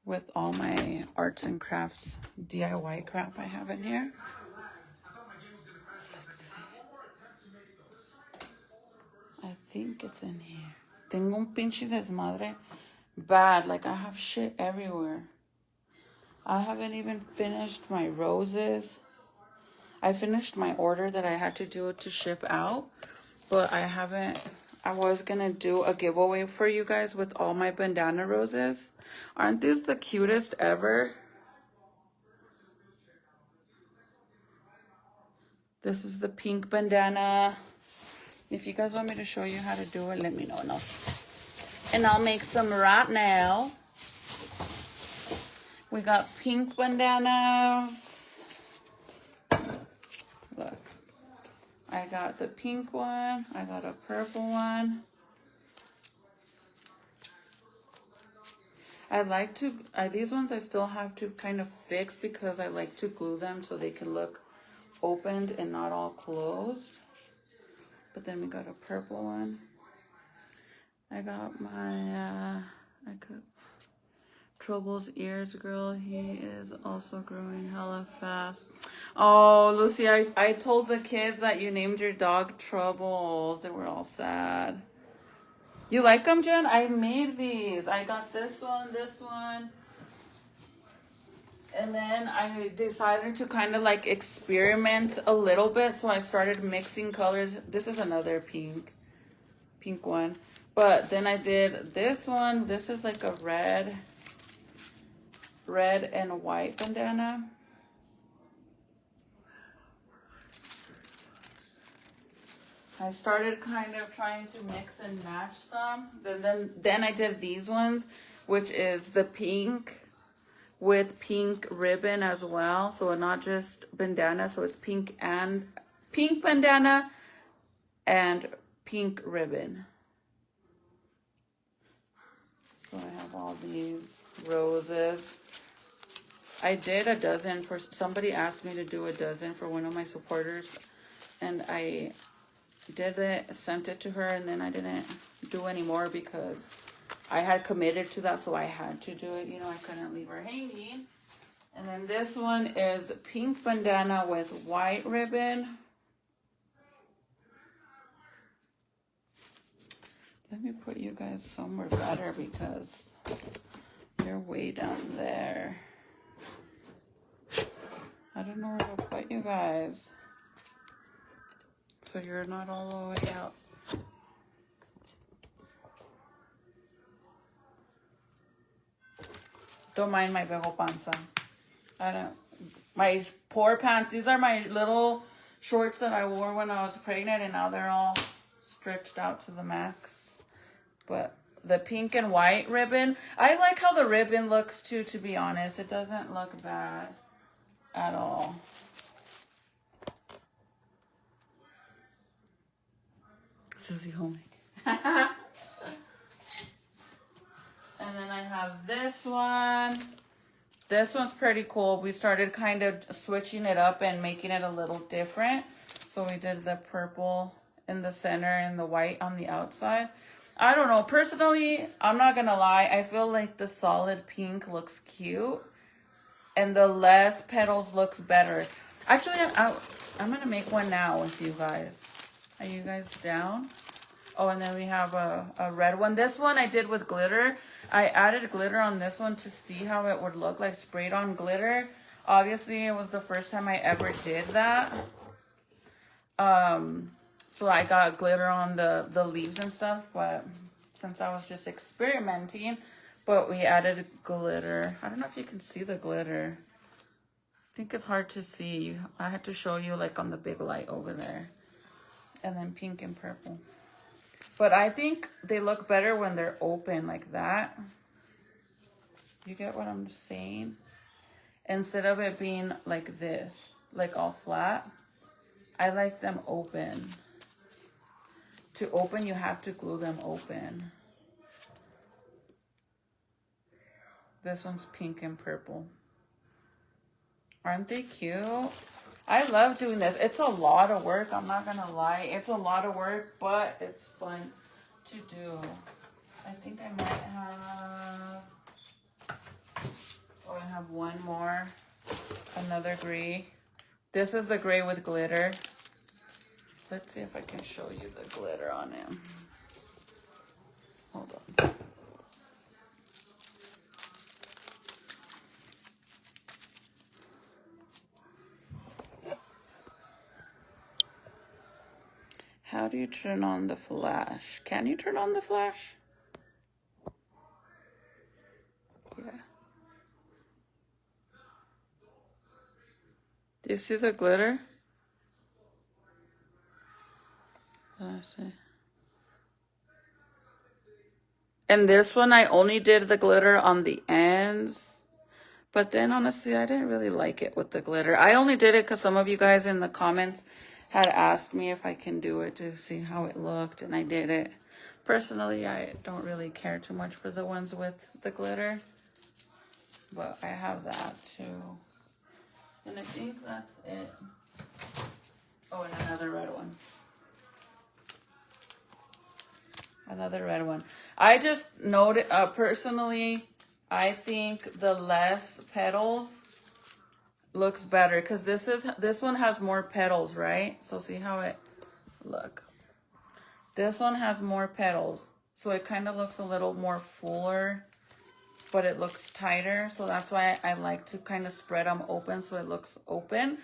with all my arts and crafts DIY crap I have in here. I think it's in here. Tengo un pinche desmadre bad. Like, I have shit everywhere. I haven't even finished my roses. I finished my order that I had to do to ship out, but I haven't. I was gonna do a giveaway for you guys with all my bandana roses. Aren't these the cutest ever? This is the pink bandana. If you guys want me to show you how to do it, let me know. And I'll make some right now. We got pink bandanas. Look. I got the pink one. I got a purple one. I like to, these ones I still have to kind of fix because I like to glue them so they can look opened and not all closed. But then we got a purple one. I got my, I got Trouble's ears, girl. He is also growing hella fast. Oh, Lucy, I told the kids that you named your dog Troubles. They were all sad. You like them, Jen? I made these. I got this one. And then I decided to kind of like experiment a little bit. So I started mixing colors. This is another pink one. But then I did this one. This is like a red and white bandana. I started kind of trying to mix and match some. Then I did these ones, which is the pink with pink ribbon as well. So not just bandana, so it's pink bandana and pink ribbon. So I have all these roses. I did a dozen for somebody asked me to do a dozen for one of my supporters, and I did it, sent it to her, and then I didn't do any more because I had committed to that, so I had to do it. You know, I couldn't leave her hanging. And then this one is pink bandana with white ribbon. Let me put you guys somewhere better because you're way down there. I don't know where to put you guys. So you're not all the way out. Don't mind my big old panza. My poor pants. These are my little shorts that I wore when I was pregnant, and now they're all stretched out to the max. But the pink and white ribbon, I like how the ribbon looks too, to be honest. It doesn't look bad at all. Susie homemade. And then I have this one. This one's pretty cool. We started kind of switching it up and making it a little different. So we did the purple in the center and the white on the outside. I don't know. Personally, I'm not going to lie. I feel like the solid pink looks cute. And the less petals looks better. Actually, I'm going to make one now with you guys. Are you guys down? Oh, and then we have a red one. This one I did with glitter. I added glitter on this one to see how it would look like sprayed on glitter. Obviously, it was the first time I ever did that. So I got glitter on the leaves and stuff, but since I was just experimenting, but we added glitter. I don't know if you can see the glitter. I think it's hard to see. I had to show you like on the big light over there. And then pink and purple. But I think they look better when they're open like that. You get what I'm saying? Instead of it being like this, like all flat, I like them open. To open, you have to glue them open. This one's pink and purple. Aren't they cute? I love doing this. It's a lot of work. I'm not going to lie. It's a lot of work, but it's fun to do. I think I might have... Oh, I have one more. Another gray. This is the gray with glitter. Let's see if I can show you the glitter on him. Hold on. How do you turn on the flash? Can you turn on the flash? Yeah. Do you see the glitter? Let's see. And this one, I only did the glitter on the ends. But then, honestly, I didn't really like it with the glitter. I only did it because some of you guys in the comments had asked me if I can do it to see how it looked, and I did it. Personally, I don't really care too much for the ones with the glitter, but I have that too. And I think that's it. Oh, and another red one. Another red one. I just noted, personally, I think the less petals looks better because this one has more petals, right? So see how it look. This one has more petals, so it kind of looks a little more fuller, but it looks tighter. So that's why I like to kind of spread them open so it looks open.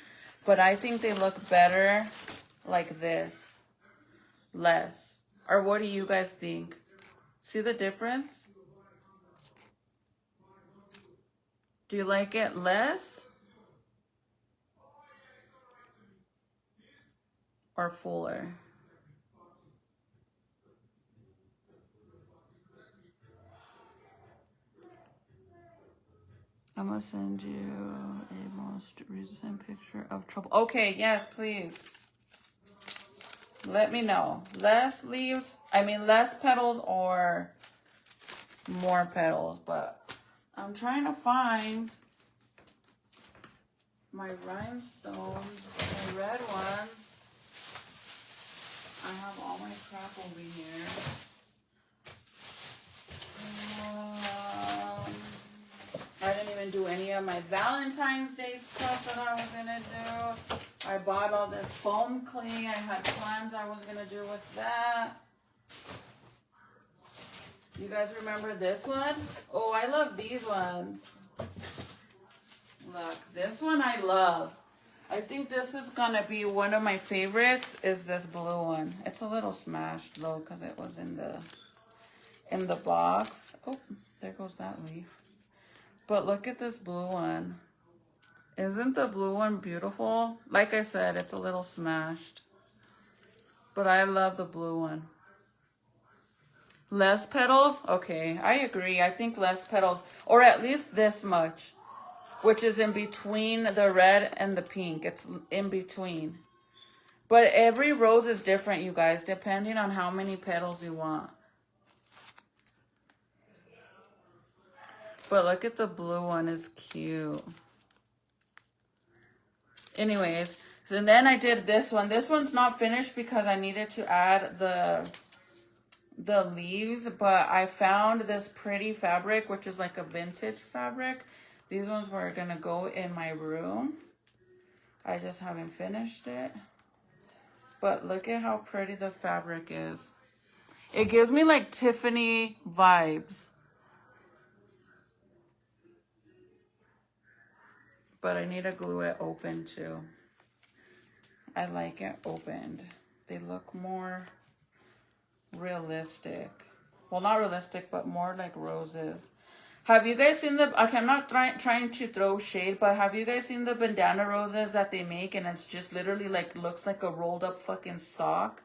But I think they look better like this, less. Or what do you guys think? See the difference? Do you like it less or fuller? I'm gonna send you a most recent picture of trouble. Okay, yes, please. Let me know. Less leaves, less petals or more petals, but I'm trying to find my rhinestones, my red ones. I have all my crap over here. even do any of my Valentine's Day stuff that I was gonna do. I bought all this foam clay. I had plans I was gonna do with that. You guys remember this one? Oh, I love these ones. Look, this one I love. I think this is gonna be one of my favorites, is this blue one. It's a little smashed though, because it was in the box. Oh, there goes that leaf. But look at this blue one. Isn't the blue one beautiful? Like I said, it's a little smashed. But I love the blue one. Less petals? Okay, I agree. I think less petals. Or at least this much. Which is in between the red and the pink. It's in between. But every rose is different, you guys, depending on how many petals you want. But look at the blue one, it's cute. Anyways, and then I did this one. This one's not finished because I needed to add the leaves, but I found this pretty fabric, which is like a vintage fabric. These ones were gonna go in my room. I just haven't finished it. But look at how pretty the fabric is. It gives me like Tiffany vibes. But I need to glue it open too. I like it opened. They look more realistic. Well, not realistic, but more like roses. Have you guys seen the, okay, I'm not trying to throw shade, but have you guys seen the bandana roses that they make, and it's just literally like, looks like a rolled up fucking sock?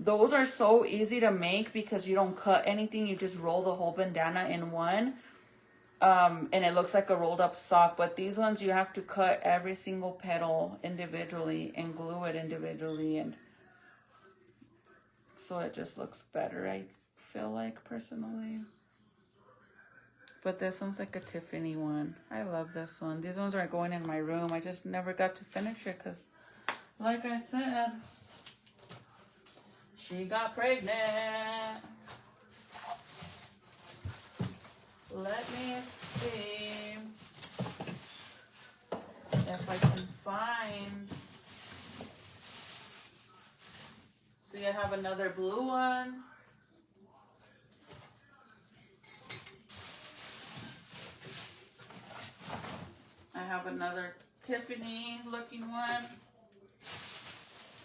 Those are so easy to make because you don't cut anything. You just roll the whole bandana in one. And it looks like a rolled up sock, but these ones you have to cut every single petal individually and glue it individually, and so it just looks better, I feel like, personally. But this one's like a Tiffany one. I love this one. These ones are going in my room. I just never got to finish it because, like I said, she got pregnant. Let me see if I can find. See, I have another blue one. I have another Tiffany looking one.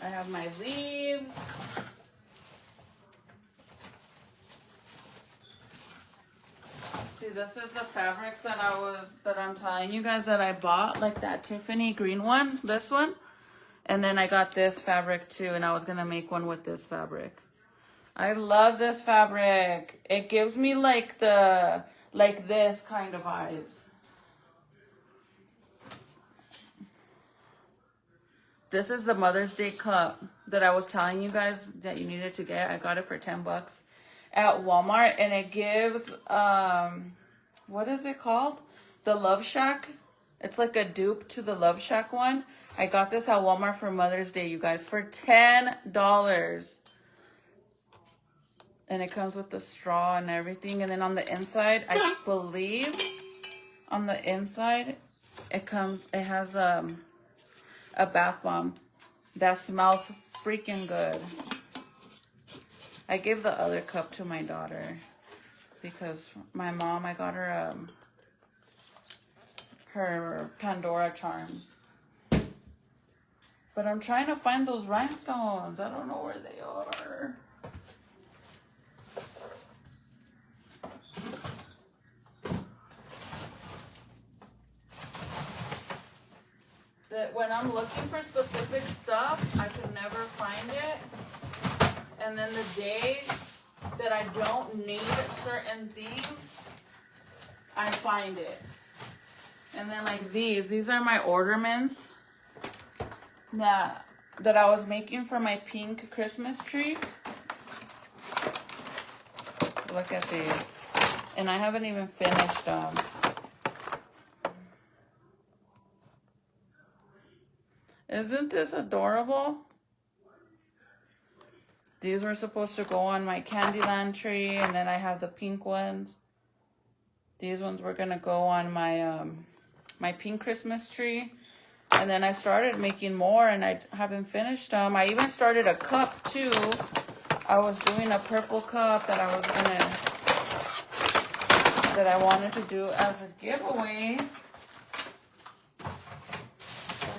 I have my leaves. See, this is the fabrics that I'm telling you guys that I bought, like that Tiffany green one, this one. And then I got this fabric too, and I was gonna make one with this fabric. I love this fabric. It gives me like this kind of vibes. This is the Mother's Day cup that I was telling you guys that you needed to get. I got it for $10 at Walmart, and it gives, what is it called? The Love Shack. It's like a dupe to the Love Shack one. I got this at Walmart for Mother's Day, you guys, for $10. And it comes with the straw and everything. And then on the inside, I believe on the inside, it has a bath bomb that smells freaking good. I gave the other cup to my daughter because my mom, I got her her Pandora charms. But I'm trying to find those rhinestones. I don't know where they are. That when I'm looking for specific stuff, I can never find it. And then the days that I don't need certain things, I find it. And then like these are my ornaments that I was making for my pink Christmas tree. Look at these. And I haven't even finished them. Isn't this adorable? These were supposed to go on my Candyland tree, and then I have the pink ones. These ones were gonna go on my my pink Christmas tree. And then I started making more and I haven't finished them. I even started a cup too. I was doing a purple cup that I wanted to do as a giveaway. And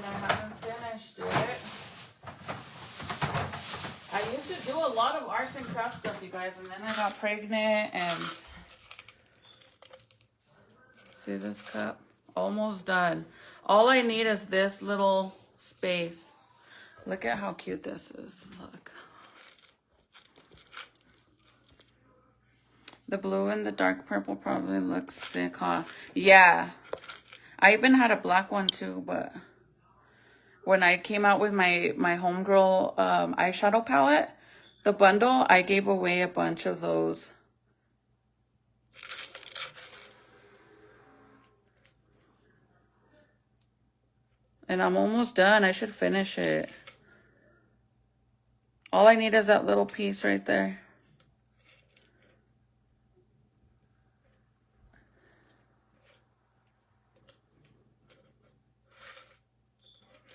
I haven't finished it. I used to do a lot of arts and crafts stuff, you guys, and then I got pregnant and see this cup? Almost done. All I need is this little space. Look at how cute this is. Look. The blue and the dark purple probably looks sick, huh? Yeah. I even had a black one too, but when I came out with my homegirl eyeshadow palette, the bundle, I gave away a bunch of those. And I'm almost done. I should finish it. All I need is that little piece right there.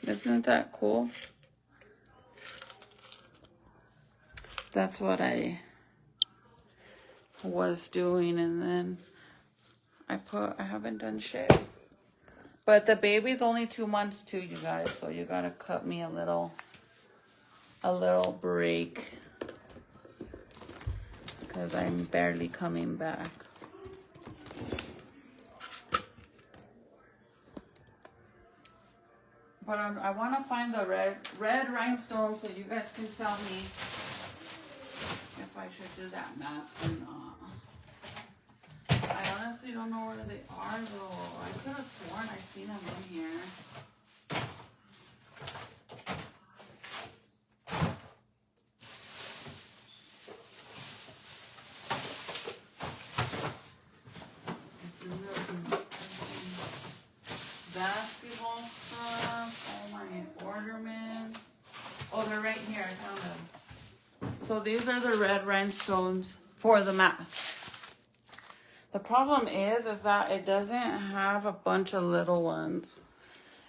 Isn't that cool? That's what I was doing, and then I haven't done shit. But the baby's only 2 months too, you guys, so you gotta cut me a little break because I'm barely coming back. But I want to find the red rhinestone so you guys can tell me if I should do that mask or not. I honestly don't know where they are though. I could have sworn I seen them in here. Basketball stuff, all my ornaments. Oh, they're right here. I found them. So these are the red rhinestones for the mask. The problem is that it doesn't have a bunch of little ones.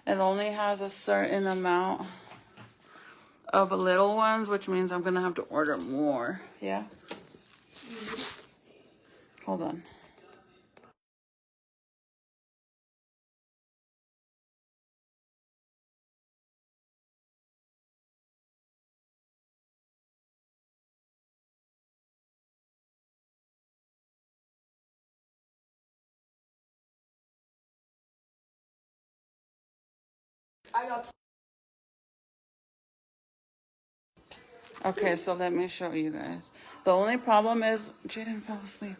It only has a certain amount of little ones, which means I'm gonna have to order more. Yeah? Hold on. Okay, so let me show you guys. The only problem is Jaden fell asleep.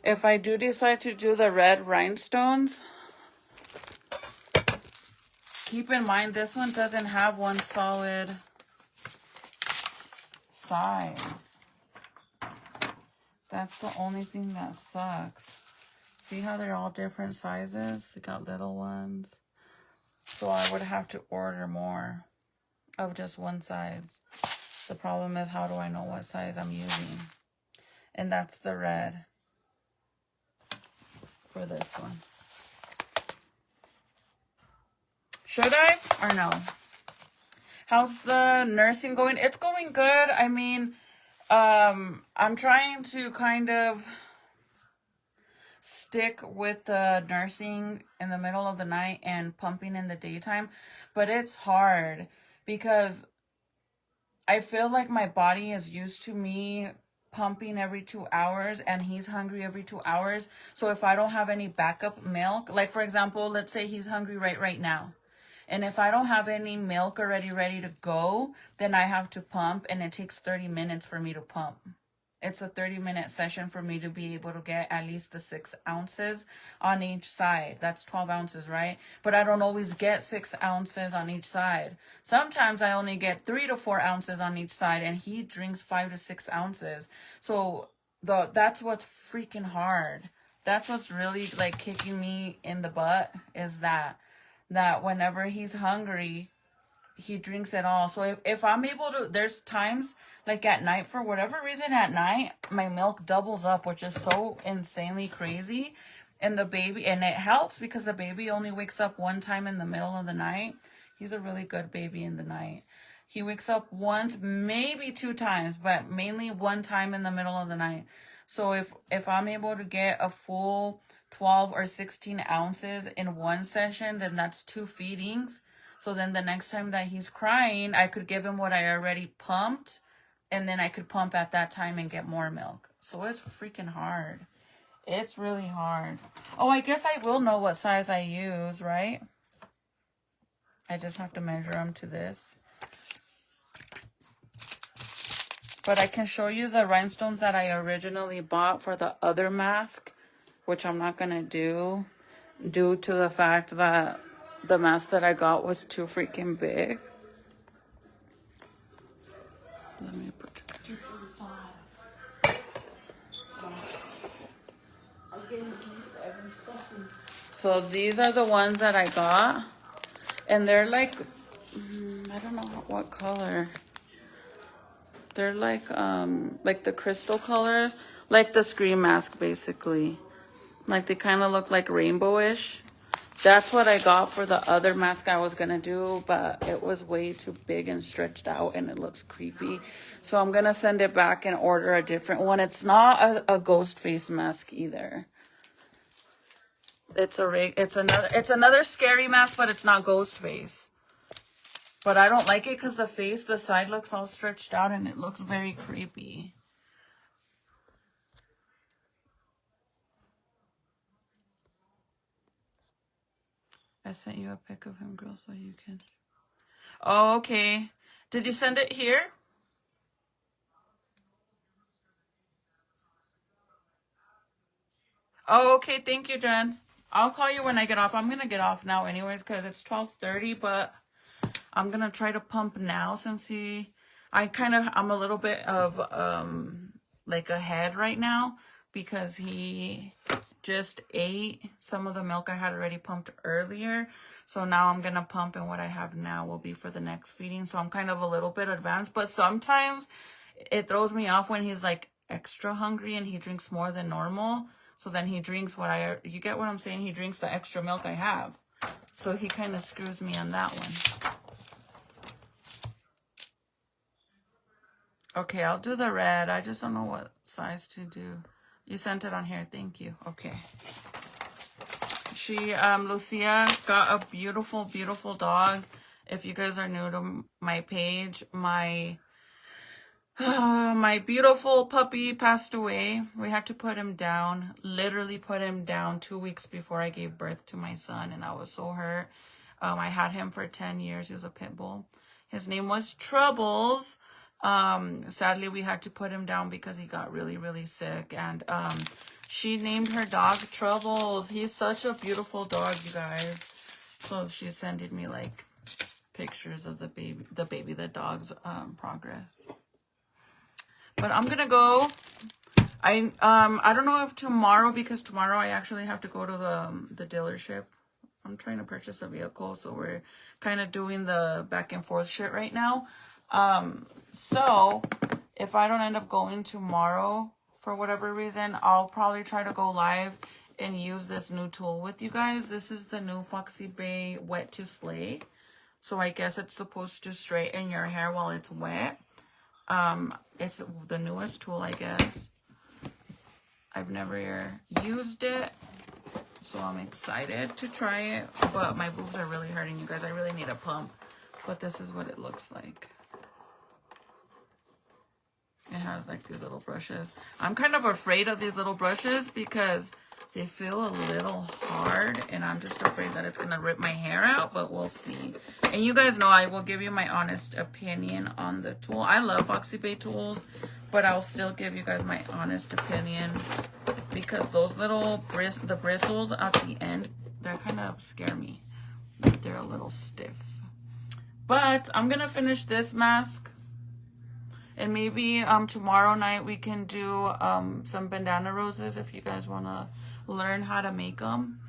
If I do decide to do the red rhinestones, keep in mind this one doesn't have one solid size. That's the only thing that sucks. See how they're all different sizes? They got little ones. So I would have to order more of just one size. The problem is, how do I know what size I'm using? And that's the red for this one. Should I or no? How's the nursing going? It's going good. I mean, I'm trying to kind of stick with the nursing in the middle of the night and pumping in the daytime, but it's hard because I feel like my body is used to me pumping every 2 hours and he's hungry every 2 hours. So if I don't have any backup milk, like for example, let's say he's hungry right now. And if I don't have any milk already ready to go, then I have to pump, and it takes 30 minutes for me to pump. It's a 30-minute session for me to be able to get at least the 6 ounces on each side. That's 12 ounces, right? But I don't always get 6 ounces on each side. Sometimes I only get 3 to 4 ounces on each side, and he drinks 5 to 6 ounces. So that's what's freaking hard. That's what's really like kicking me in the butt, is that whenever he's hungry, he drinks it all. So if I'm able to, there's times like at night, for whatever reason at night, my milk doubles up, which is so insanely crazy. And the baby, and it helps because the baby only wakes up one time in the middle of the night. He's a really good baby in the night. He wakes up once, maybe 2 times, but mainly 1 time in the middle of the night. So if I'm able to get a full 12 or 16 ounces in one session, then that's 2 feedings. So then the next time that he's crying, I could give him what I already pumped, and then I could pump at that time and get more milk. So it's freaking hard. It's really hard. Oh, I guess I will know what size I use, right? I just have to measure them to this. But I can show you the rhinestones that I originally bought for the other mask, which I'm not going to do due to the fact that the mask that I got was too freaking big. Let me put it. So these are the ones that I got. And they're like, I don't know what color. They're like the crystal colors, like the Scream mask, basically. Like they kind of look like rainbowish. That's what I got for the other mask I was gonna do, but it was way too big and stretched out, and it looks creepy. So I'm gonna send it back and order a different one. It's not a ghost face mask either. It's another scary mask, but it's not ghost face. But I don't like it because the side looks all stretched out and it looks very creepy. I sent you a pic of him, girl, so you can. Oh, okay. Did you send it here? Oh, okay. Thank you, Jen. I'll call you when I get off. I'm going to get off now anyways because it's 12:30, but I'm going to try to pump now since I'm a little bit of like ahead right now because he just ate some of the milk I had already pumped earlier. So now I'm going to pump, and what I have now will be for the next feeding. So I'm kind of a little bit advanced, but sometimes it throws me off when he's like extra hungry and he drinks more than normal. So then he drinks you get what I'm saying? He drinks the extra milk I have. So he kind of screws me on that one. Okay, I'll do the red. I just don't know what size to do. You sent it on here. Thank you. Okay. Lucia got a beautiful, beautiful dog. If you guys are new to my page, my beautiful puppy passed away. We had to put him down, literally put him down 2 weeks before I gave birth to my son, and I was so hurt. I had him for 10 years. He was a pit bull. His name was Troubles. Sadly, we had to put him down because he got really, really sick, and she named her dog Troubles. He's such a beautiful dog, you guys. So she's sending me like pictures of the dog's progress. But I'm gonna go. I don't know if tomorrow, because tomorrow I actually have to go to the dealership. I'm trying to purchase a vehicle, so we're kind of doing the back and forth shit right now. So if I don't end up going tomorrow for whatever reason, I'll probably try to go live and use this new tool with you guys. This is the new Foxy Bay Wet to Slay. So I guess it's supposed to straighten your hair while it's wet. It's the newest tool, I guess. I've never used it, so I'm excited to try it. But my boobs are really hurting, you guys. I really need a pump. But this is what it looks like. It has like these little brushes. I'm kind of afraid of these little brushes because they feel a little hard, and I'm just afraid that it's gonna rip my hair out, but we'll see. And you guys know I will give you my honest opinion on the tool. I love Foxy Bay tools, but I'll still give you guys my honest opinion because those little the bristles at the end, they kind of scare me. They're a little stiff. But I'm gonna finish this mask. And maybe tomorrow night we can do some bandana roses if you guys want to learn how to make them.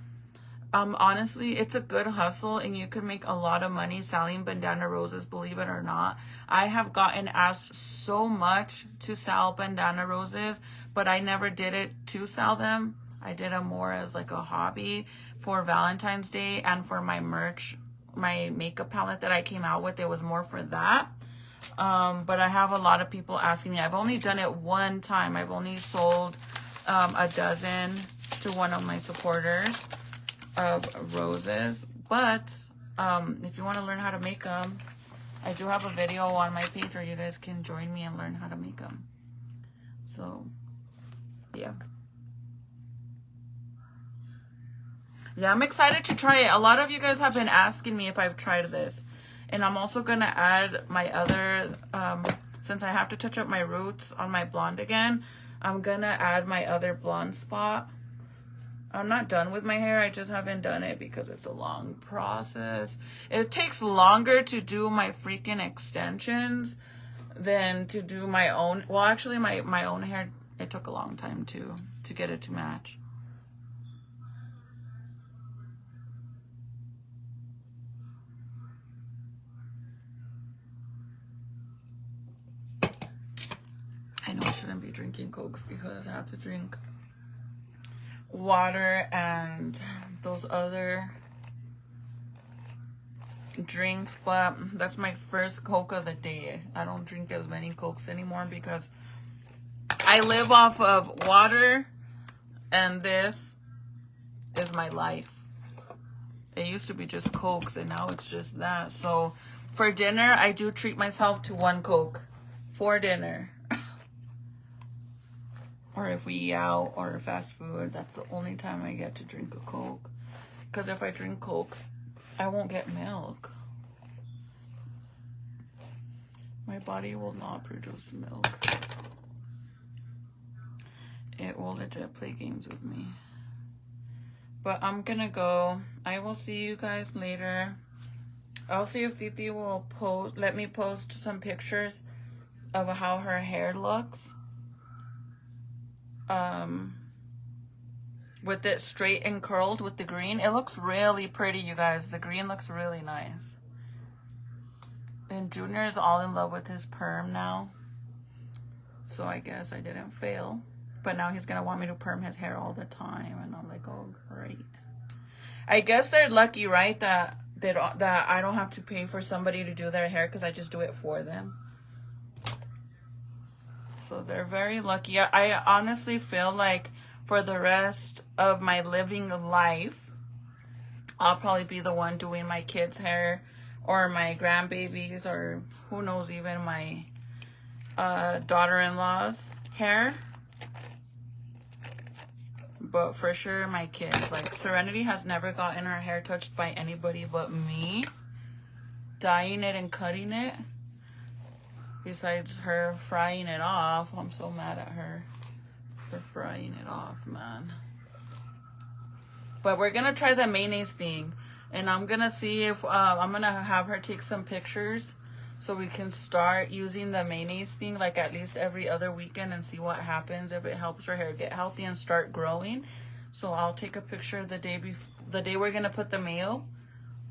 Honestly, it's a good hustle and you can make a lot of money selling bandana roses, believe it or not. I have gotten asked so much to sell bandana roses, but I never did it to sell them. I did them more as like a hobby for Valentine's Day, and for my merch, my makeup palette that I came out with, it was more for that. But I have a lot of people asking me. I've only done it one time. I've only sold a dozen to one of my supporters of roses. But if you want to learn how to make them, I do have a video on my page where you guys can join me and learn how to make them. So, yeah. Yeah, I'm excited to try it. A lot of you guys have been asking me if I've tried this. And I'm also going to add my other, since I have to touch up my roots on my blonde again, I'm going to add my other blonde spot. I'm not done with my hair. I just haven't done it because it's a long process. It takes longer to do my freaking extensions than to do my own. Well, actually, my own hair, it took a long time to get it to match. I know I shouldn't be drinking Cokes because I have to drink water and those other drinks, but that's my first Coke of the day. I don't drink as many Cokes anymore because I live off of water, and this is my life. It used to be just Cokes, and now it's just that. So for dinner, I do treat myself to one Coke for dinner. Or if we eat out or fast food, that's the only time I get to drink a Coke. Because if I drink Coke, I won't get milk. My body will not produce milk. It will legit play games with me. But I'm gonna go. I will see you guys later. I'll see if Titi will let me post some pictures of how her hair looks. With it straight and curled with the green. It looks really pretty, you guys. The green looks really nice. And Junior is all in love with his perm now. So I guess I didn't fail. But now he's gonna want me to perm his hair all the time. And I'm like, oh, great. I guess they're lucky, right? That I don't have to pay for somebody to do their hair because I just do it for them. So they're very lucky. I honestly feel like for the rest of my living life, I'll probably be the one doing my kids' hair or my grandbabies, or who knows, even my daughter-in-law's hair. But for sure my kids. Like Serenity has never gotten her hair touched by anybody but me, dyeing it and cutting it. Besides her frying it off. I'm so mad at her for frying it off, man. But we're going to try the mayonnaise thing. And I'm going to see if I'm going to have her take some pictures so we can start using the mayonnaise thing like at least every other weekend and see what happens, if it helps her hair get healthy and start growing. So I'll take a picture the day we're going to put the mayo.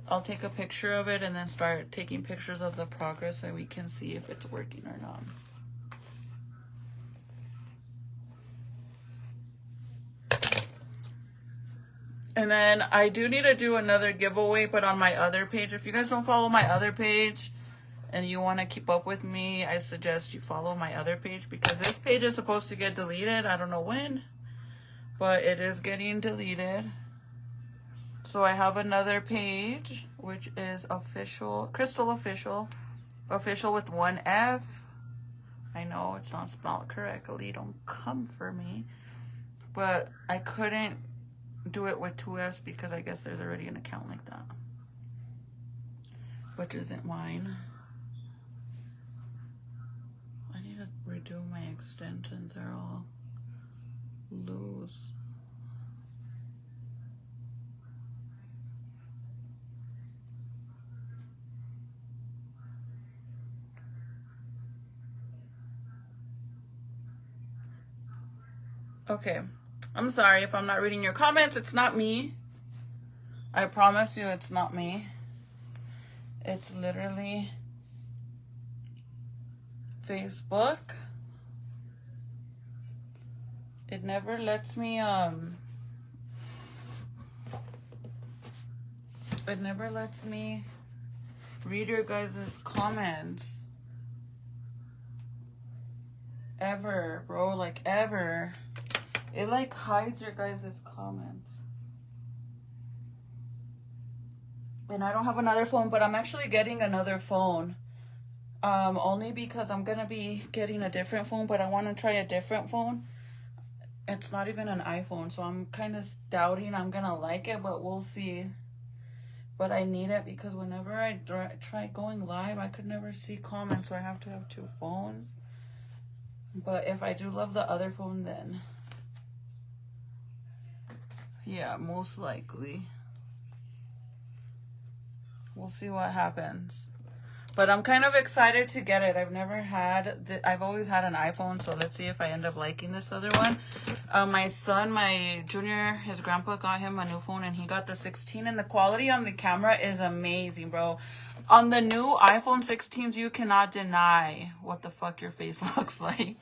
I'll take a picture of it and then start taking pictures of the progress so we can see if it's working or not. And then I do need to do another giveaway, but on my other page. If you guys don't follow my other page and you want to keep up with me, I suggest you follow my other page because this page is supposed to get deleted. I don't know when, but it is getting deleted. So I have another page, which is official, Crystal Official with one F. I know it's not spelled correctly, don't come for me. But I couldn't do it with two F's because I guess there's already an account like that, which isn't mine. I need to redo my extensions, they're all loose. Okay, I'm sorry if I'm not reading your comments. It's not me. I promise you it's not me. It's literally Facebook. It never lets me It never lets me read your guys' comments. Ever, bro. Like, ever. It, like, hides your guys' comments. And I don't have another phone, but I'm actually getting another phone. Only because I'm gonna be getting a different phone, but I want to try a different phone. It's not even an iPhone, so I'm kind of doubting I'm gonna like it, but we'll see. But I need it because whenever I try going live, I could never see comments, so I have to have two phones. But if I do love the other phone, then yeah, most likely. We'll see what happens. But I'm kind of excited to get it. I've always had an iPhone, so let's see if I end up liking this other one. My son, my junior, his grandpa got him a new phone, and he got the 16, and the quality on the camera is amazing, bro. On the new iPhone 16s, you cannot deny what the fuck your face looks like.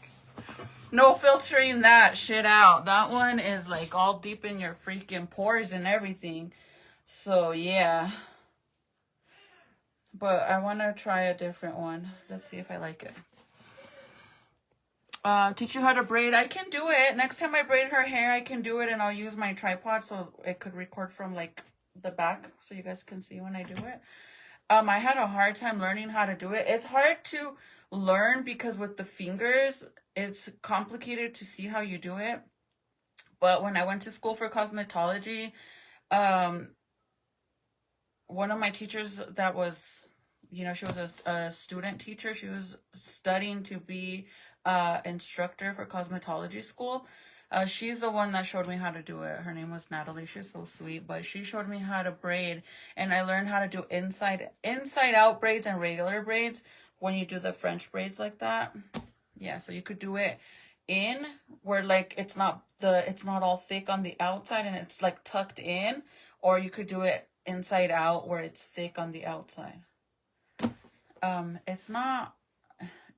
No filtering that shit out. That one is like all deep in your freaking pores and everything. So, yeah. But I want to try a different one. Let's see if I like it. Teach you how to braid. I can do it. Next time I braid her hair, I can do it, and I'll use my tripod so it could record from like the back so you guys can see when I do it. I had a hard time learning how to do it. It's hard to learn because with the fingers, it's complicated to see how you do it. But when I went to school for cosmetology, one of my teachers that was, she was a student teacher. She was studying to be instructor for cosmetology school. She's the one that showed me how to do it. Her name was Natalie. She's so sweet, but she showed me how to braid, and I learned how to do inside out braids and regular braids when you do the French braids like that. Yeah, so you could do it in where like it's not all thick on the outside and it's like tucked in, or you could do it inside out where it's thick on the outside.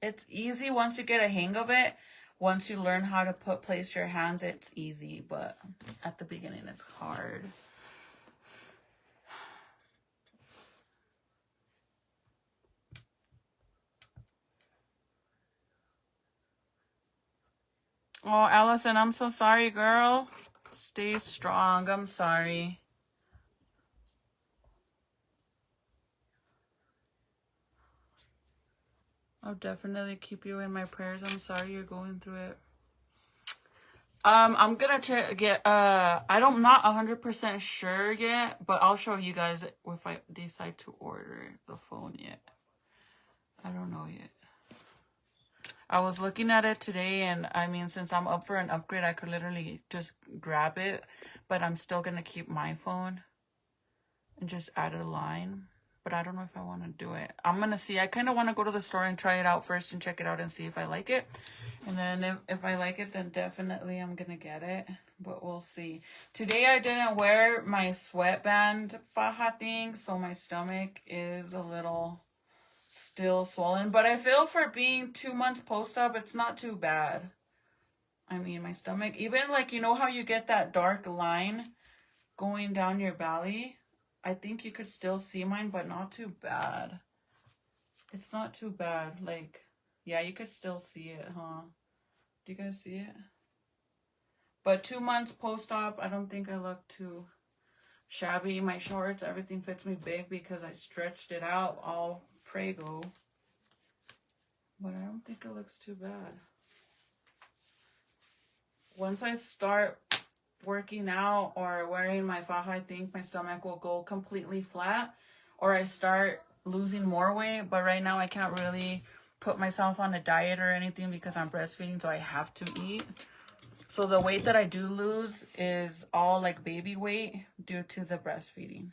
It's easy once you get a hang of it. Once you learn how to place your hands, it's easy, but at the beginning it's hard. Oh, Allison, I'm so sorry, girl. Stay strong. I'm sorry. I'll definitely keep you in my prayers. I'm sorry you're going through it. I'm gonna get I'm not 100% sure yet, but I'll show you guys if I decide to order the phone yet. I don't know yet. I was looking at it today, and I mean, since I'm up for an upgrade, I could literally just grab it, but I'm still gonna keep my phone and just add a line. But I don't know if I want to do it. I'm going to see. I kind of want to go to the store and try it out first and check it out and see if I like it. And then if I like it, then definitely I'm going to get it. But we'll see. Today I didn't wear my sweatband faja thing, so my stomach is a little still swollen. But I feel for being 2 months post-op, it's not too bad. I mean, my stomach, even like, you know how you get that dark line going down your belly? I think you could still see mine, but not too bad. It's not too bad. Like, yeah, you could still see it, huh? Do you guys see it? But 2 months post-op, I don't think I look too shabby. My shorts, everything fits me big because I stretched it out all prego. But I don't think it looks too bad. Once I start working out or wearing my faja, I think my stomach will go completely flat, or I start losing more weight. But right now I can't really put myself on a diet or anything because I'm breastfeeding, so I have to eat. So the weight that I do lose is all like baby weight due to the breastfeeding.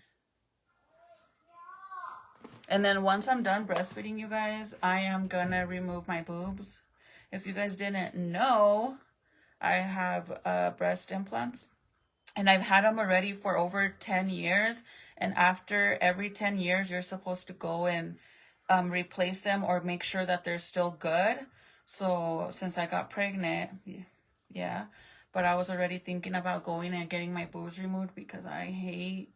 And then once I'm done breastfeeding, you guys, I am gonna remove my boobs. If you guys didn't know, I have breast implants, and I've had them already for over 10 years. And after every 10 years, you're supposed to go and replace them or make sure that they're still good. So since I got pregnant, yeah, but I was already thinking about going and getting my boobs removed because I hate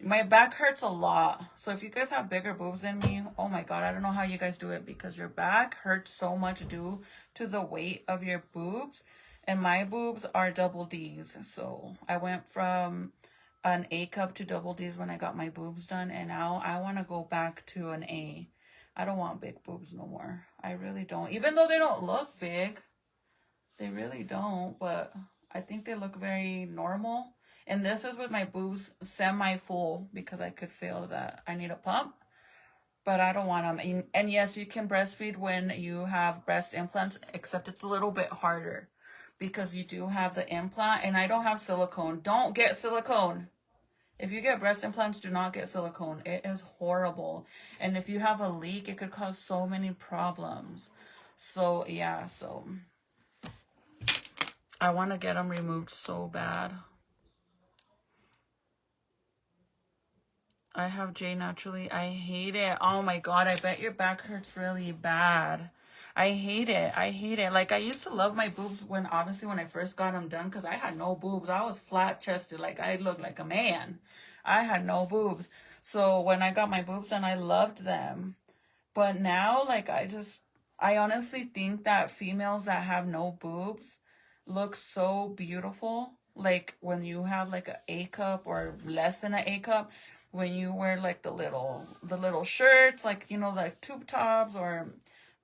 My back hurts a lot. So if you guys have bigger boobs than me, oh my God, I don't know how you guys do it because your back hurts so much due to the weight of your boobs. And my boobs are double D's. So I went from an A cup to double D's when I got my boobs done. And now I want to go back to an A. I don't want big boobs no more. I really don't. Even though they don't look big, they really don't. But I think they look very normal. And this is with my boobs semi-full because I could feel that I need a pump. But I don't want them. And yes, you can breastfeed when you have breast implants, except it's a little bit harder because you do have the implant. And I don't have silicone. Don't get silicone. If you get breast implants, do not get silicone. It is horrible. And if you have a leak, it could cause so many problems. So, yeah. So, I want to get them removed so bad. I have J naturally. I hate it. Oh my God. I bet your back hurts really bad. I hate it. I hate it. Like, I used to love my boobs when I first got them done because I had no boobs. I was flat chested. Like, I looked like a man. I had no boobs. So when I got my boobs done, I loved them. But now, like, I honestly think that females that have no boobs look so beautiful. Like, when you have like an A cup or less than an A cup, when you wear like the little shirts, like, you know, like tube tops or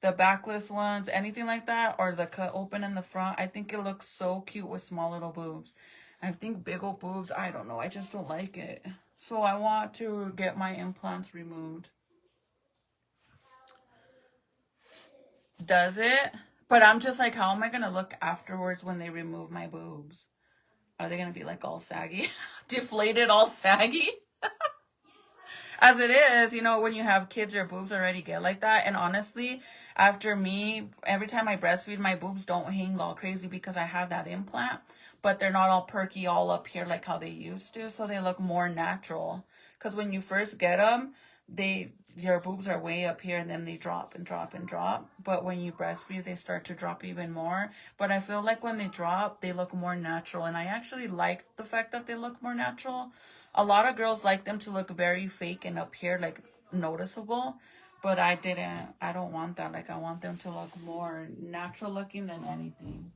the backless ones, anything like that, or the cut open in the front, I think it looks so cute with small little boobs. I think big old boobs, I don't know, I just don't like it. So I want to get my implants removed. Does it? But I'm just like, how am I gonna look afterwards when they remove my boobs? Are they gonna be like all saggy? Deflated, all saggy? As it is, you know, when you have kids, your boobs already get like that. And honestly, after me, every time I breastfeed, my boobs don't hang all crazy because I have that implant. But they're not all perky all up here like how they used to. So they look more natural. Because when you first get them, your boobs are way up here and then they drop and drop and drop. But when you breastfeed, they start to drop even more. But I feel like when they drop, they look more natural. And I actually like the fact that they look more natural. A lot of girls like them to look very fake and up here, like noticeable. But I don't want that. Like, I want them to look more natural looking than anything.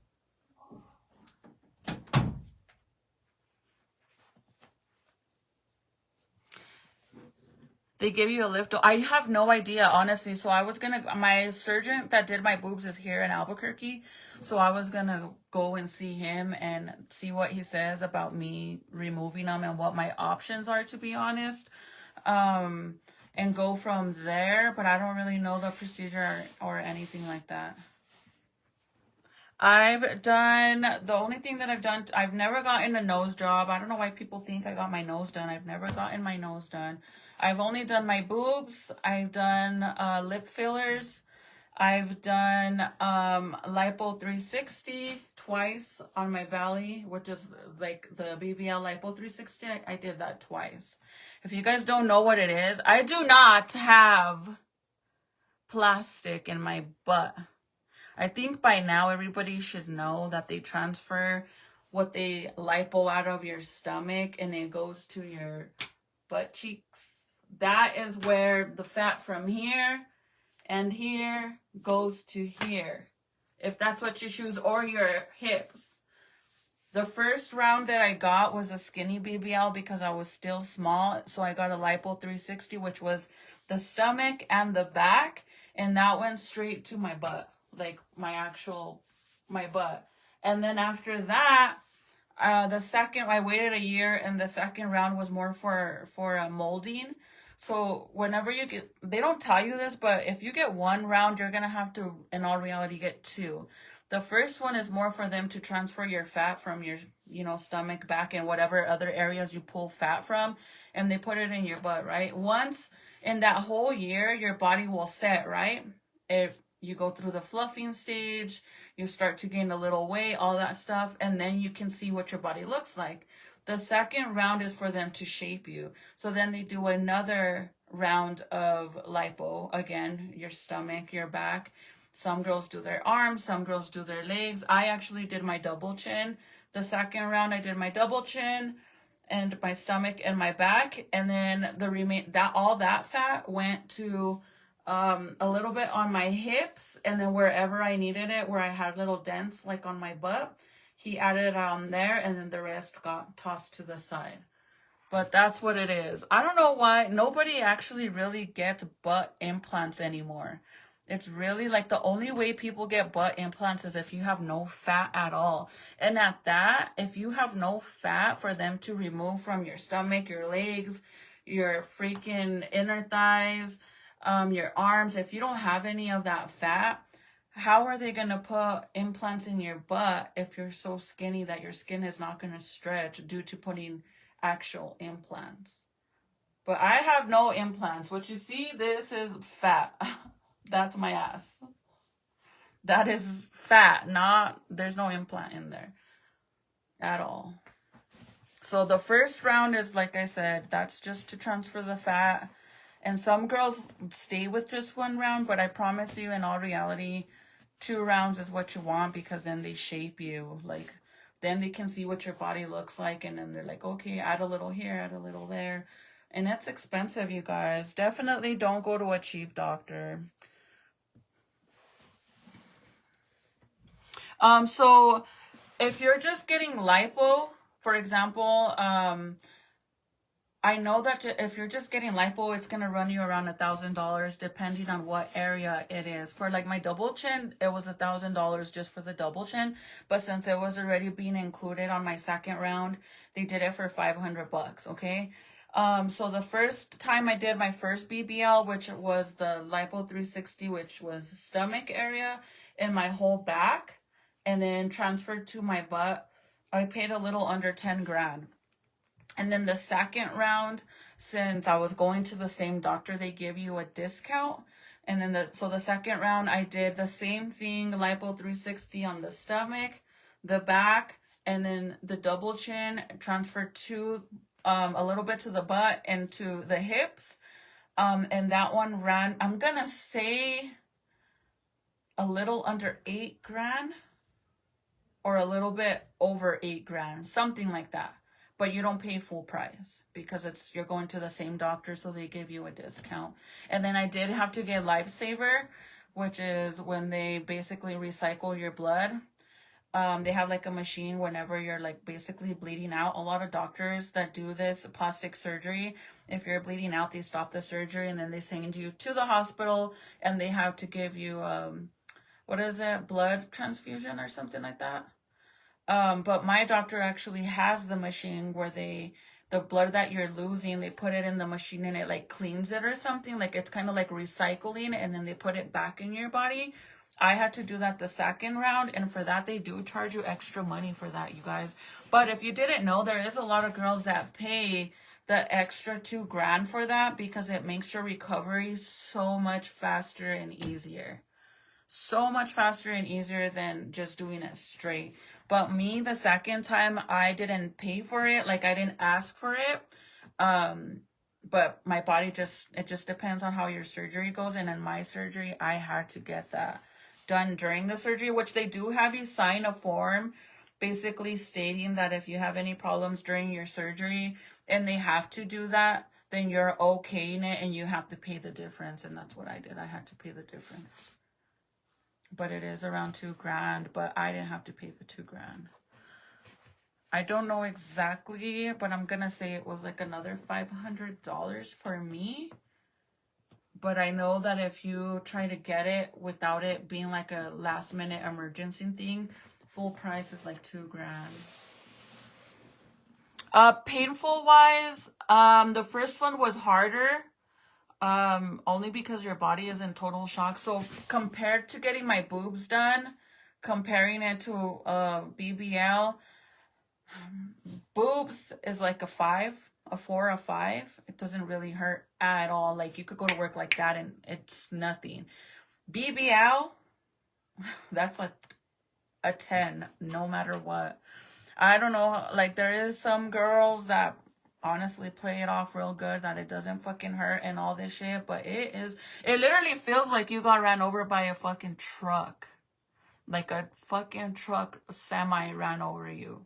They give you a lift. I have no idea, honestly. So my surgeon that did my boobs is here in Albuquerque. So I was gonna go and see him and see what he says about me removing them and what my options are, to be honest. And go from there. But I don't really know the procedure or anything like that. The only thing that I've done, I've never gotten a nose job. I don't know why people think I got my nose done. I've never gotten my nose done. I've only done my boobs. I've done lip fillers. I've done lipo 360 twice on my belly, which is like the BBL lipo 360. I did that twice. If you guys don't know what it is, I do not have plastic in my butt. I think by now everybody should know that they transfer what they lipo out of your stomach and it goes to your butt cheeks. That is where the fat from here and here goes to here, if that's what you choose, or your hips. The first round that I got was a skinny BBL because I was still small. So I got a lipo 360, which was the stomach and the back. And that went straight to my butt, like my butt. And then after that, I waited a year and the second round was more for molding. So whenever they don't tell you this, but if you get one round, you're going to have to, in all reality, get two. The first one is more for them to transfer your fat from your, stomach, back, and whatever other areas you pull fat from, and they put it in your butt, right? Once in that whole year, your body will set, right? If you go through the fluffing stage, you start to gain a little weight, all that stuff, and then you can see what your body looks like. The second round is for them to shape you. So then they do another round of lipo, again, your stomach, your back. Some girls do their arms, some girls do their legs. I actually did my double chin. The second round, I did my double chin. and my stomach and my back, and then all that fat went to a little bit on my hips, and then wherever I needed it, where I had little dents like on my butt, he added it on there, and then the rest got tossed to the side. But that's what it is. I don't know why nobody actually really gets butt implants anymore. It's really like the only way people get butt implants is if you have no fat at all. And at that, if you have no fat for them to remove from your stomach, your legs, your freaking inner thighs, your arms, if you don't have any of that fat, how are they going to put implants in your butt if you're so skinny that your skin is not going to stretch due to putting actual implants? But I have no implants. What you see, this is fat. That's my ass. That is fat, there's no implant in there at all. So the first round is, like I said, that's just to transfer the fat. And some girls stay with just one round, but I promise you, in all reality, 2 rounds is what you want, because then they shape you. Like, then they can see what your body looks like, and then they're like, okay, add a little here, add a little there. And it's expensive, you guys. Definitely don't go to a cheap doctor. So if you're just getting lipo, for example, I know that if you're just getting lipo, it's going to run you around $1,000 depending on what area it is. For like my double chin, it was $1,000 just for the double chin. But since it was already being included on my second round, they did it for $500, okay? So the first time I did my first BBL, which was the lipo 360, which was stomach area and my whole back, and then transferred to my butt, I paid a little under 10 grand. And then the second round, since I was going to the same doctor, they give you a discount. And then the second round, I did the same thing, lipo 360 on the stomach, the back, and then the double chin, transferred to a little bit to the butt and to the hips. And that one ran, I'm gonna say, a little under 8 grand. Or a little bit over 8 grand, something like that. But you don't pay full price because you're going to the same doctor, so they give you a discount. And then I did have to get Lifesaver, which is when they basically recycle your blood. They have like a machine whenever you're like basically bleeding out. A lot of doctors that do this plastic surgery, if you're bleeding out, they stop the surgery and then they send you to the hospital, and they have to give you blood transfusion or something like that. But my doctor actually has the machine where the blood that you're losing, they put it in the machine and it like cleans it or something. Like it's kind of like recycling, and then they put it back in your body. I had to do that the second round, and for that they do charge you extra money for that, you guys. But if you didn't know, there is a lot of girls that pay the extra 2 grand for that because it makes your recovery so much faster and easier. So much faster and easier than just doing it straight. But me, the second time, I didn't pay for it. Like, I didn't ask for it. But my body it just depends on how your surgery goes. And in my surgery, I had to get that done during the surgery, which they do have you sign a form basically stating that if you have any problems during your surgery and they have to do that, then you're okaying it and you have to pay the difference. And that's what I did. I had to pay the difference. But it is around 2 grand, but I didn't have to pay the 2 grand. I don't know exactly, but I'm going to say it was like another $500 for me. But I know that if you try to get it without it being like a last minute emergency thing, full price is like 2 grand. Painful wise, the first one was harder. Only because your body is in total shock. So compared to getting my boobs done, comparing it to BBL, boobs is like a 5, a 4, a 5. It doesn't really hurt at all. Like you could go to work like that and it's nothing. BBL, that's like a 10, no matter what. I don't know, like there is some girls that honestly play it off real good that it doesn't fucking hurt and all this shit, but it literally feels like you got ran over by a fucking truck. Like a fucking truck semi ran over you.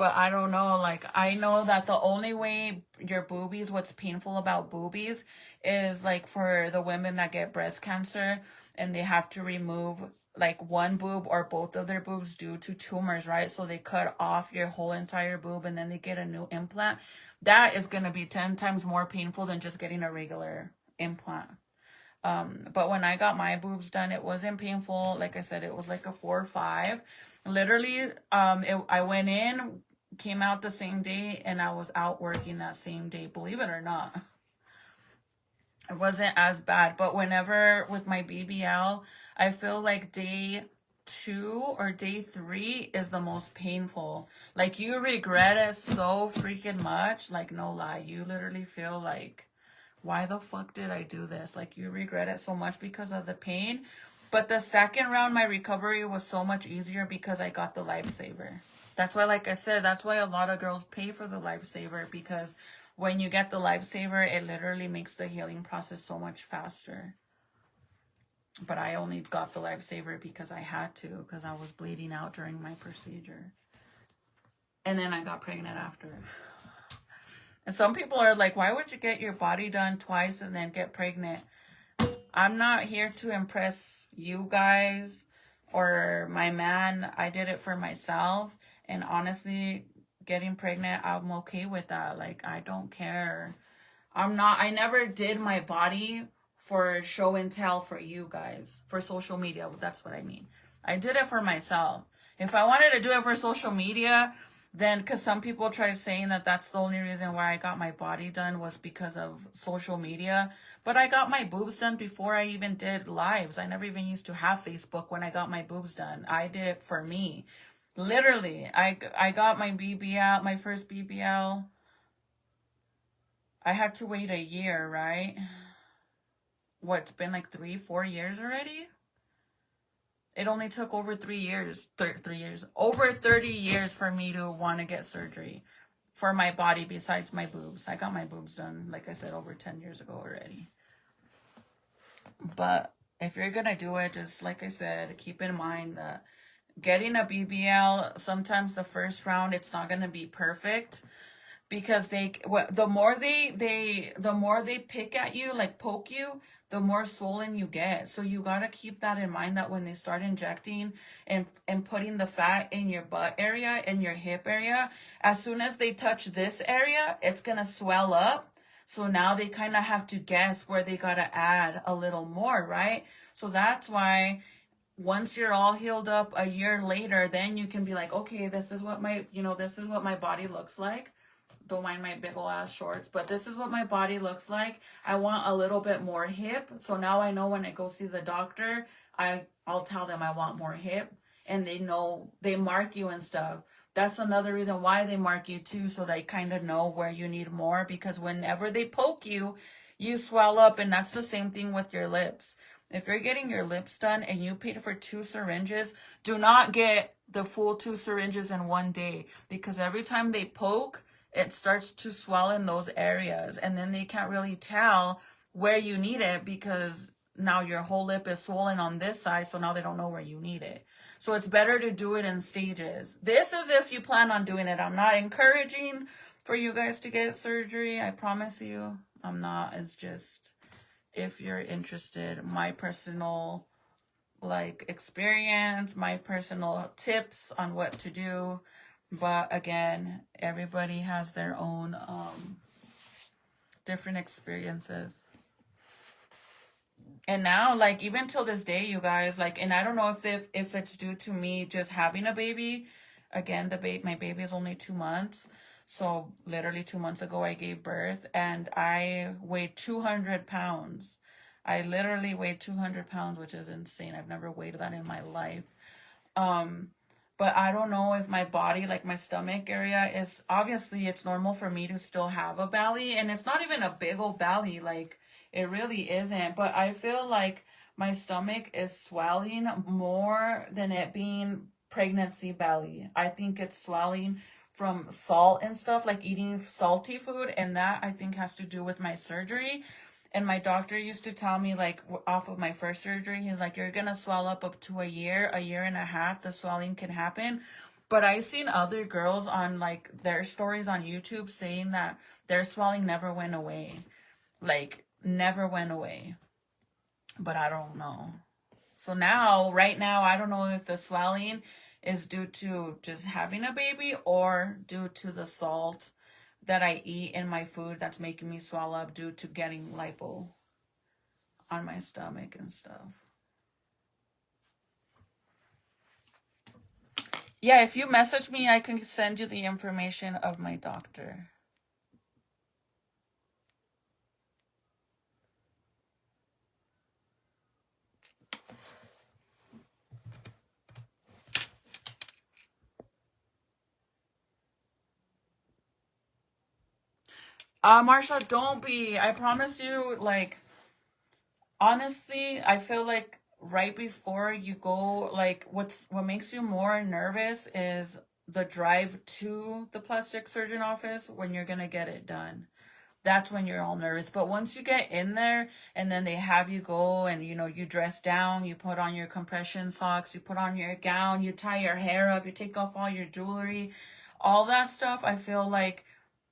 But I don't know, like, I know that the only way your boobies, what's painful about boobies is like for the women that get breast cancer and they have to remove like one boob or both of their boobs due to tumors, right? So they cut off your whole entire boob and then they get a new implant. That is going to be 10 times more painful than just getting a regular implant. But when I got my boobs done, it wasn't painful. Like I said, it was like a 4 or 5. Literally, I went in, came out the same day, and I was out working that same day, believe it or not. It wasn't as bad. But whenever with my BBL, I feel like day 2 or day 3 is the most painful. Like, you regret it so freaking much. Like, no lie, you literally feel like, why the fuck did I do this? Like, you regret it so much because of the pain. But the second round, my recovery was so much easier because I got the lifesaver. That's why, like I said, that's why a lot of girls pay for the lifesaver, because when you get the lifesaver, it literally makes the healing process so much faster. But I only got the lifesaver because I had to, because I was bleeding out during my procedure. And then I got pregnant after. And some people are like, why would you get your body done twice and then get pregnant? I'm not here to impress you guys or my man. I did it for myself. And honestly, getting pregnant, I'm okay with that. Like, I don't care. I never did my body for show and tell for you guys, for social media. That's what I mean. I did it for myself. If I wanted to do it for social media, then, because some people try saying that that's the only reason why I got my body done was because of social media. But I got my boobs done before I even did lives. I never even used to have Facebook when I got my boobs done. I did it for me. Literally, I got my BBL, my first BBL. I had to wait a year, right? It's been like 3-4 years already? It only took over 3 years, 3 years, over 30 years for me to want to get surgery for my body besides my boobs. I got my boobs done, like I said, over 10 years ago already. But if you're going to do it, just like I said, keep in mind that getting a BBL, sometimes the first round, it's not going to be perfect. Because the more they pick at you, like poke you, the more swollen you get. So you gotta keep that in mind, that when they start injecting and putting the fat in your butt area and your hip area, as soon as they touch this area, it's gonna swell up. So now they kind of have to guess where they gotta add a little more, right? So that's why once you're all healed up a year later, then you can be like, okay, this is what my body looks like. Don't mind my big ol' ass shorts, but this is what my body looks like. I want a little bit more hip. So now I know when I go see the doctor, I'll tell them I want more hip, and they know, they mark you and stuff. That's another reason why they mark you too, so they kind of know where you need more, because whenever they poke you, you swell up. And that's the same thing with your lips. If you're getting your lips done and you paid for 2 syringes, do not get the full 2 syringes in one day, because every time they poke, it starts to swell in those areas, and then they can't really tell where you need it, because now your whole lip is swollen on this side, so now they don't know where you need it. So it's better to do it in stages. This is if you plan on doing it. I'm not encouraging for you guys to get surgery. I promise you, I'm not. It's just if you're interested. My personal experience, my personal tips on what to do. But again, everybody has their own different experiences. And now, even till this day, you guys, and I don't know if it's due to me just having a baby. Again, my baby is only 2 months. So literally 2 months ago, I gave birth, and I weighed 200 pounds. I literally weighed 200 pounds, which is insane. I've never weighed that in my life. But I don't know if my body, my stomach area, is obviously it's normal for me to still have a belly, and it's not even a big old belly, it really isn't. But I feel like my stomach is swelling more than it being pregnancy belly. I think it's swelling from salt and stuff, like eating salty food, and that I think has to do with my surgery. And my doctor used to tell me, off of my first surgery, he's like, you're going to swell up to a year and a half. The swelling can happen. But I've seen other girls on like their stories on YouTube saying that their swelling never went away. Like, never went away. But I don't know. So now, right now, I don't know if the swelling is due to just having a baby or due to the salt that I eat in my food that's making me swell up due to getting lipo on my stomach and stuff. Yeah, if you message me, I can send you the information of my doctor. Marsha, don't be. I promise you, like, honestly, I feel like right before you go, like, what makes you more nervous is the drive to the plastic surgeon office when you're gonna get it done. That's when you're all nervous. But once you get in there and then they have you go and, you know, you dress down, you put on your compression socks, you put on your gown, you tie your hair up, you take off all your jewelry, all that stuff, I feel like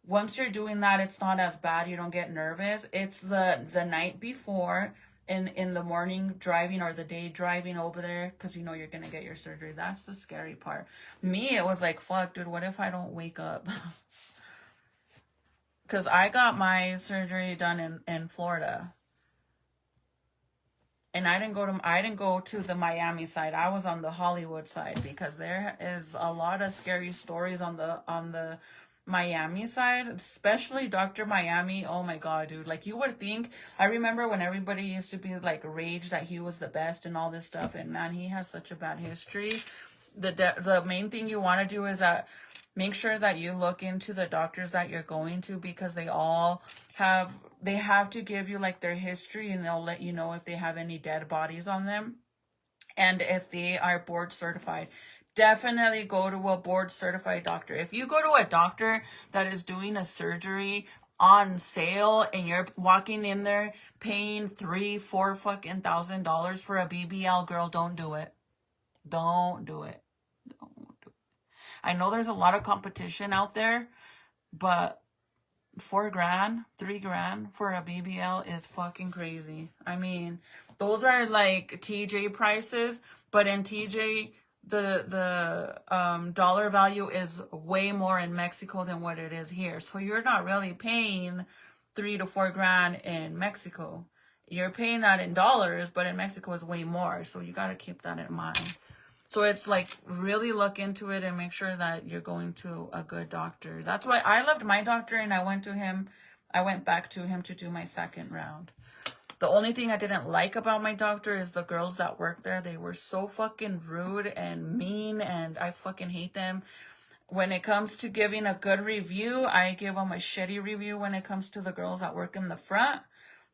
once you're doing that, it's not as bad. You don't get nervous. It's the night before in the morning driving or the day driving over there because you know you're going to get your surgery. That's the scary part. Me, it was like, fuck, dude, what if I don't wake up? Because I got my surgery done in Florida. And I didn't go to the Miami side. I was on the Hollywood side because there is a lot of scary stories on the Miami side, especially Dr. Miami. Oh my God, dude. Like, you would think, I remember when everybody used to be like rage that he was the best and all this stuff. And man, he has such a bad history. The main thing you want to do is that make sure that you look into the doctors that you're going to because they have to give you like their history and they'll let you know if they have any dead bodies on them and if they are board certified. Definitely go to a board certified doctor. If you go to a doctor that is doing a surgery on sale and you're walking in there paying $3,000, $4,000 for a BBL, girl, don't do it. Don't do it. I know there's a lot of competition out there, but $4,000, $3,000 for a BBL is fucking crazy. I mean, those are like TJ prices, but in TJ, the dollar value is way more in Mexico than what it is here. So you're not really paying $3,000 to $4,000 in Mexico. You're paying that in dollars, but in Mexico is way more. So you got to keep that in mind. So it's like really look into it and make sure that you're going to a good doctor. That's why I loved my doctor and I went back to him to do my second round. The only thing I didn't like about my doctor is the girls that worked there. They were so fucking rude and mean and I fucking hate them. When it comes to giving a good review, I give them a shitty review when it comes to the girls that work in the front.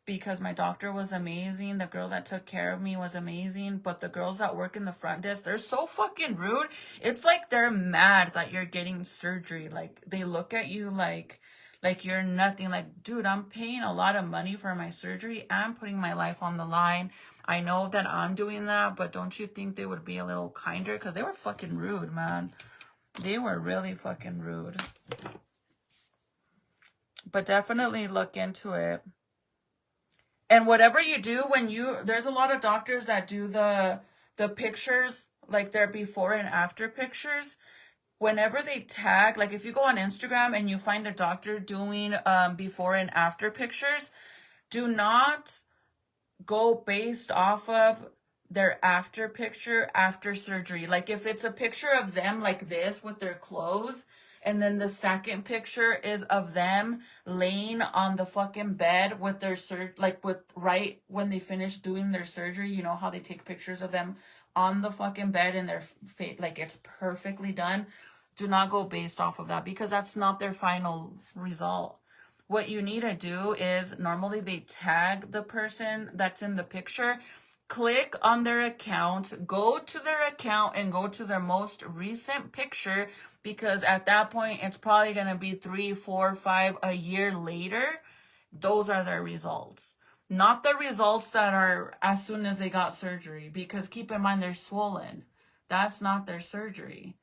Because my doctor was amazing. The girl that took care of me was amazing. But the girls that work in the front desk, they're so fucking rude. It's like they're mad that you're getting surgery. Like, they look at you like you're nothing. Like, dude, I'm paying a lot of money for my surgery. I'm putting my life on the line. I know that I'm doing that, but don't you think they would be a little kinder? Because they were fucking rude, man. They were really fucking rude. But definitely look into it. And whatever you do there's a lot of doctors that do the pictures, like their before and after pictures. Whenever they tag, like if you go on Instagram and you find a doctor doing before and after pictures, do not go based off of their after picture after surgery. Like if it's a picture of them like this with their clothes, and then the second picture is of them laying on the fucking bed with their right when they finish doing their surgery. You know how they take pictures of them on the fucking bed and their face, like it's perfectly done. Do not go based off of that because that's not their final result. What you need to do is normally they tag the person that's in the picture. Click on their account, go to their account and go to their most recent picture because at that point it's probably going to be 3, 4, 5 a year later. Those are their results. Not the results that are as soon as they got surgery because keep in mind they're swollen. That's not their surgery.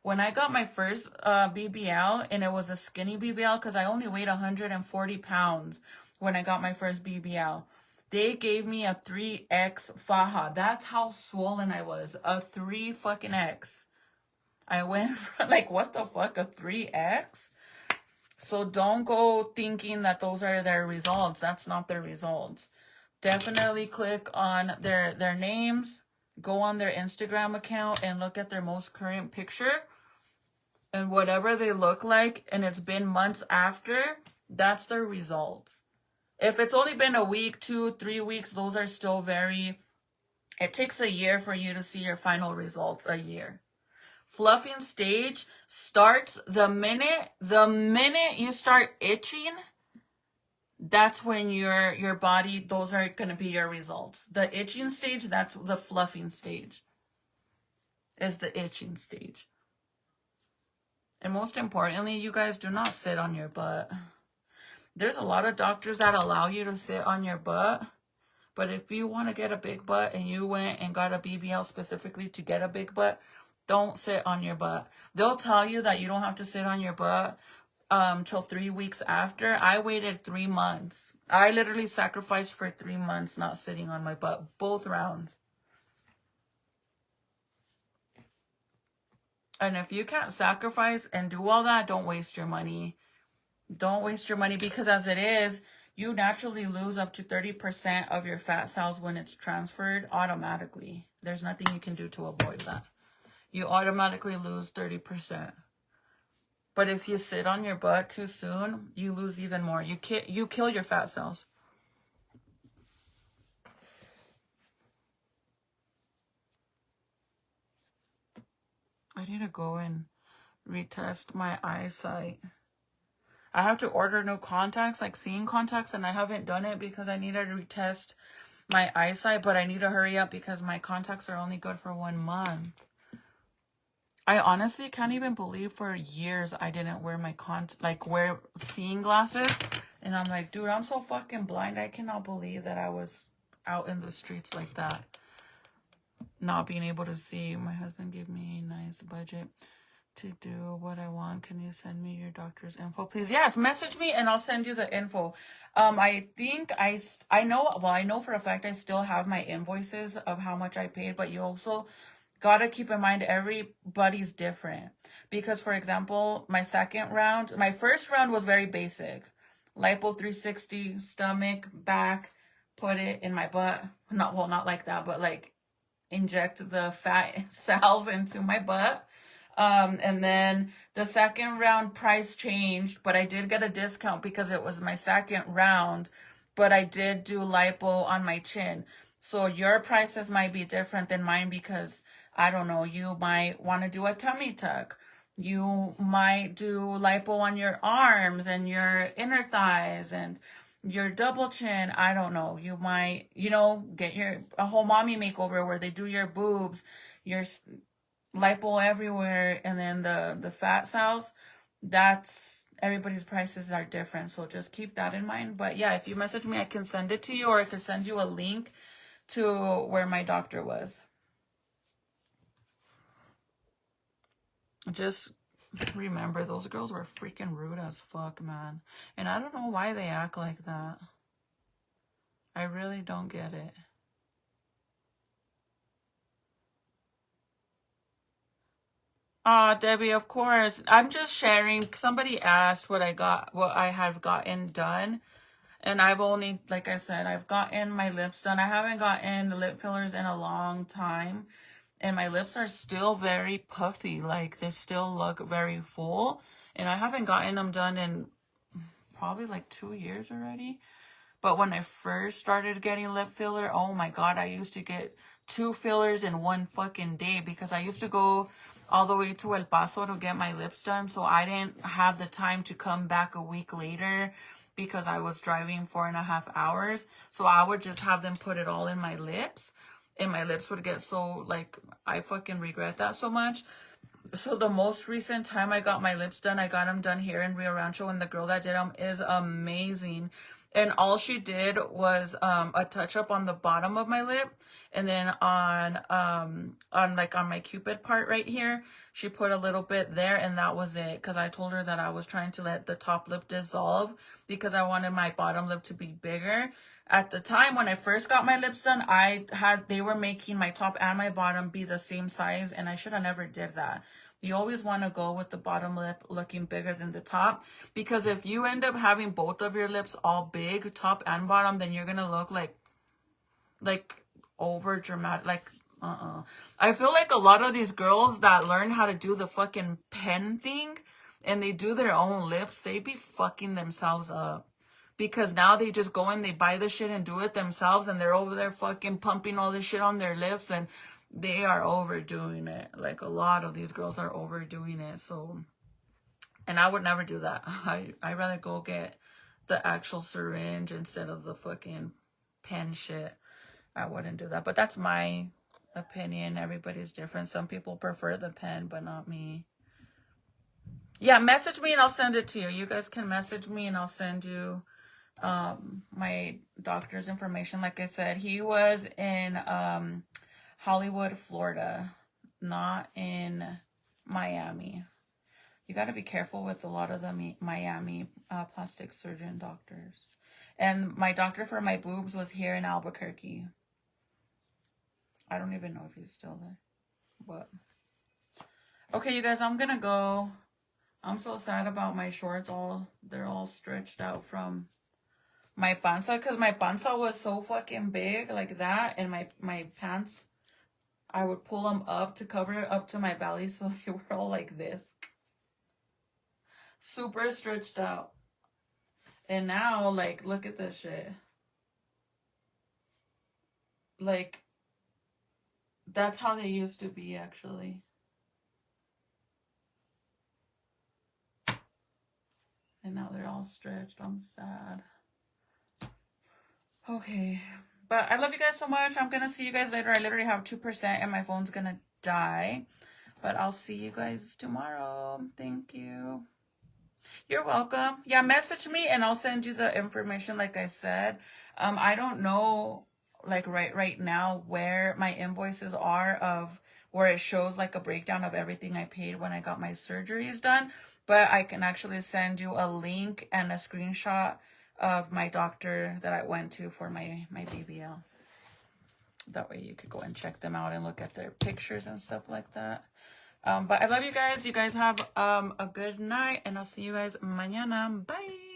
When I got my first BBL, and it was a skinny BBL because I only weighed 140 pounds when I got my first BBL. They gave me a 3X faja. That's how swollen I was. A 3 fucking X. I went from like, what the fuck, a 3X? So don't go thinking that those are their results. That's not their results. Definitely click on their names. Go on their Instagram account and look at their most current picture. And whatever they look like, and it's been months after, that's their results. If it's only been a week, 2, 3 weeks, those are still very... It takes a year for you to see your final results, a year. Fluffing stage starts the minute you start itching. That's when your body, those are going to be your results. The itching stage, that's the fluffing stage. Is the itching stage. And most importantly, you guys, do not sit on your butt. There's a lot of doctors that allow you to sit on your butt. But if you want to get a big butt and you went and got a BBL specifically to get a big butt, don't sit on your butt. They'll tell you that you don't have to sit on your butt till 3 weeks after. I waited 3 months. I literally sacrificed for 3 months not sitting on my butt, both rounds. And if you can't sacrifice and do all that, don't waste your money. Don't waste your money, because as it is, you naturally lose up to 30% of your fat cells when it's transferred automatically. There's nothing you can do to avoid that. You automatically lose 30%. But if you sit on your butt too soon, you lose even more. You kill your fat cells. I need to go and retest my eyesight. I have to order new contacts, like seeing contacts, and I haven't done it because I need to retest my eyesight, but I need to hurry up because my contacts are only good for 1 month. I honestly can't even believe for years I didn't wear my wear seeing glasses. And I'm like, dude, I'm so fucking blind. I cannot believe that I was out in the streets like that, not being able to see. My husband gave me a nice budget to do what I want. Can you send me your doctor's info, please? Yes, message me and I'll send you the info. I think I know for a fact I still have my invoices of how much I paid, but you also gotta keep in mind everybody's different. Because, for example, my first round was very basic. Lipo 360, stomach, back, put it in my butt. Not like that, but like inject the fat cells into my butt. And then the second round price changed, but I did get a discount because it was my second round, but I did do lipo on my chin. So your prices might be different than mine because, I don't know, you might want to do a tummy tuck. You might do lipo on your arms and your inner thighs and your double chin. I don't know. You might, get a whole mommy makeover where they do your boobs, your lipo everywhere, and then the fat cells. That's, everybody's prices are different, so just keep that in mind. But yeah, if you message me, I can send it to you, or I can send you a link to where my doctor was. Just remember, those girls were freaking rude as fuck, man. And I don't know why they act like that. I really don't get it. Debbie, of course. I'm just sharing. Somebody asked what I have gotten done. And I've only, like I said, I've gotten my lips done. I haven't gotten lip fillers in a long time. And my lips are still very puffy. Like, they still look very full. And I haven't gotten them done in probably like 2 years already. But when I first started getting lip filler, oh my God, I used to get 2 fillers in 1 fucking day because I used to go all the way to El Paso to get my lips done. So I didn't have the time to come back a week later because I was driving 4.5 hours. So I would just have them put it all in my lips. And my lips would get so, like, I fucking regret that so much. So the most recent time I got my lips done, I got them done here in Rio Rancho, and the girl that did them is amazing. And all she did was a touch up on the bottom of my lip, and then on my cupid part right here, she put a little bit there, and that was it. Because I told her that I was trying to let the top lip dissolve because I wanted my bottom lip to be bigger. At the time when I first got my lips done, they were making my top and my bottom be the same size, and I should have never did that. You always want to go with the bottom lip looking bigger than the top, because if you end up having both of your lips all big, top and bottom, then you're going to look like over dramatic, like, I feel like a lot of these girls that learn how to do the fucking pen thing and they do their own lips, they be fucking themselves up. Because now they just go and they buy the shit and do it themselves, and they're over there fucking pumping all this shit on their lips, and they are overdoing it. Like, a lot of these girls are overdoing it. So, and I would never do that. I'd rather go get the actual syringe instead of the fucking pen shit. I wouldn't do that. But that's my opinion. Everybody's different. Some people prefer the pen, but not me. Yeah, message me and I'll send it to you. You guys can message me and I'll send you my doctor's information. Like I said, he was in Hollywood, Florida, not in Miami. You got to be careful with a lot of the Miami plastic surgeon doctors. And my doctor for my boobs was here in Albuquerque. I don't even know if he's still there. But okay, you guys, I'm gonna go. I'm so sad about my shorts. They're all stretched out from my panza, because my panza was so fucking big like that, and my pants, I would pull them up to cover it up to my belly, so they were all like this, super stretched out. And now, like, look at this shit. Like, that's how they used to be, actually. And now they're all stretched. I'm sad. Okay, but I love you guys so much. I'm gonna see you guys later. I literally have 2% and my phone's gonna die, but I'll see you guys tomorrow. Thank you. You're welcome. Yeah, message me and I'll send you the information. Like I said, I don't know, like right now, where my invoices are of where it shows like a breakdown of everything I paid when I got my surgeries done, but I can actually send you a link and a screenshot of my doctor that I went to for my BBL. That way you could go and check them out and look at their pictures and stuff like that. But I love you guys. You guys have a good night, and I'll see you guys mañana. Bye.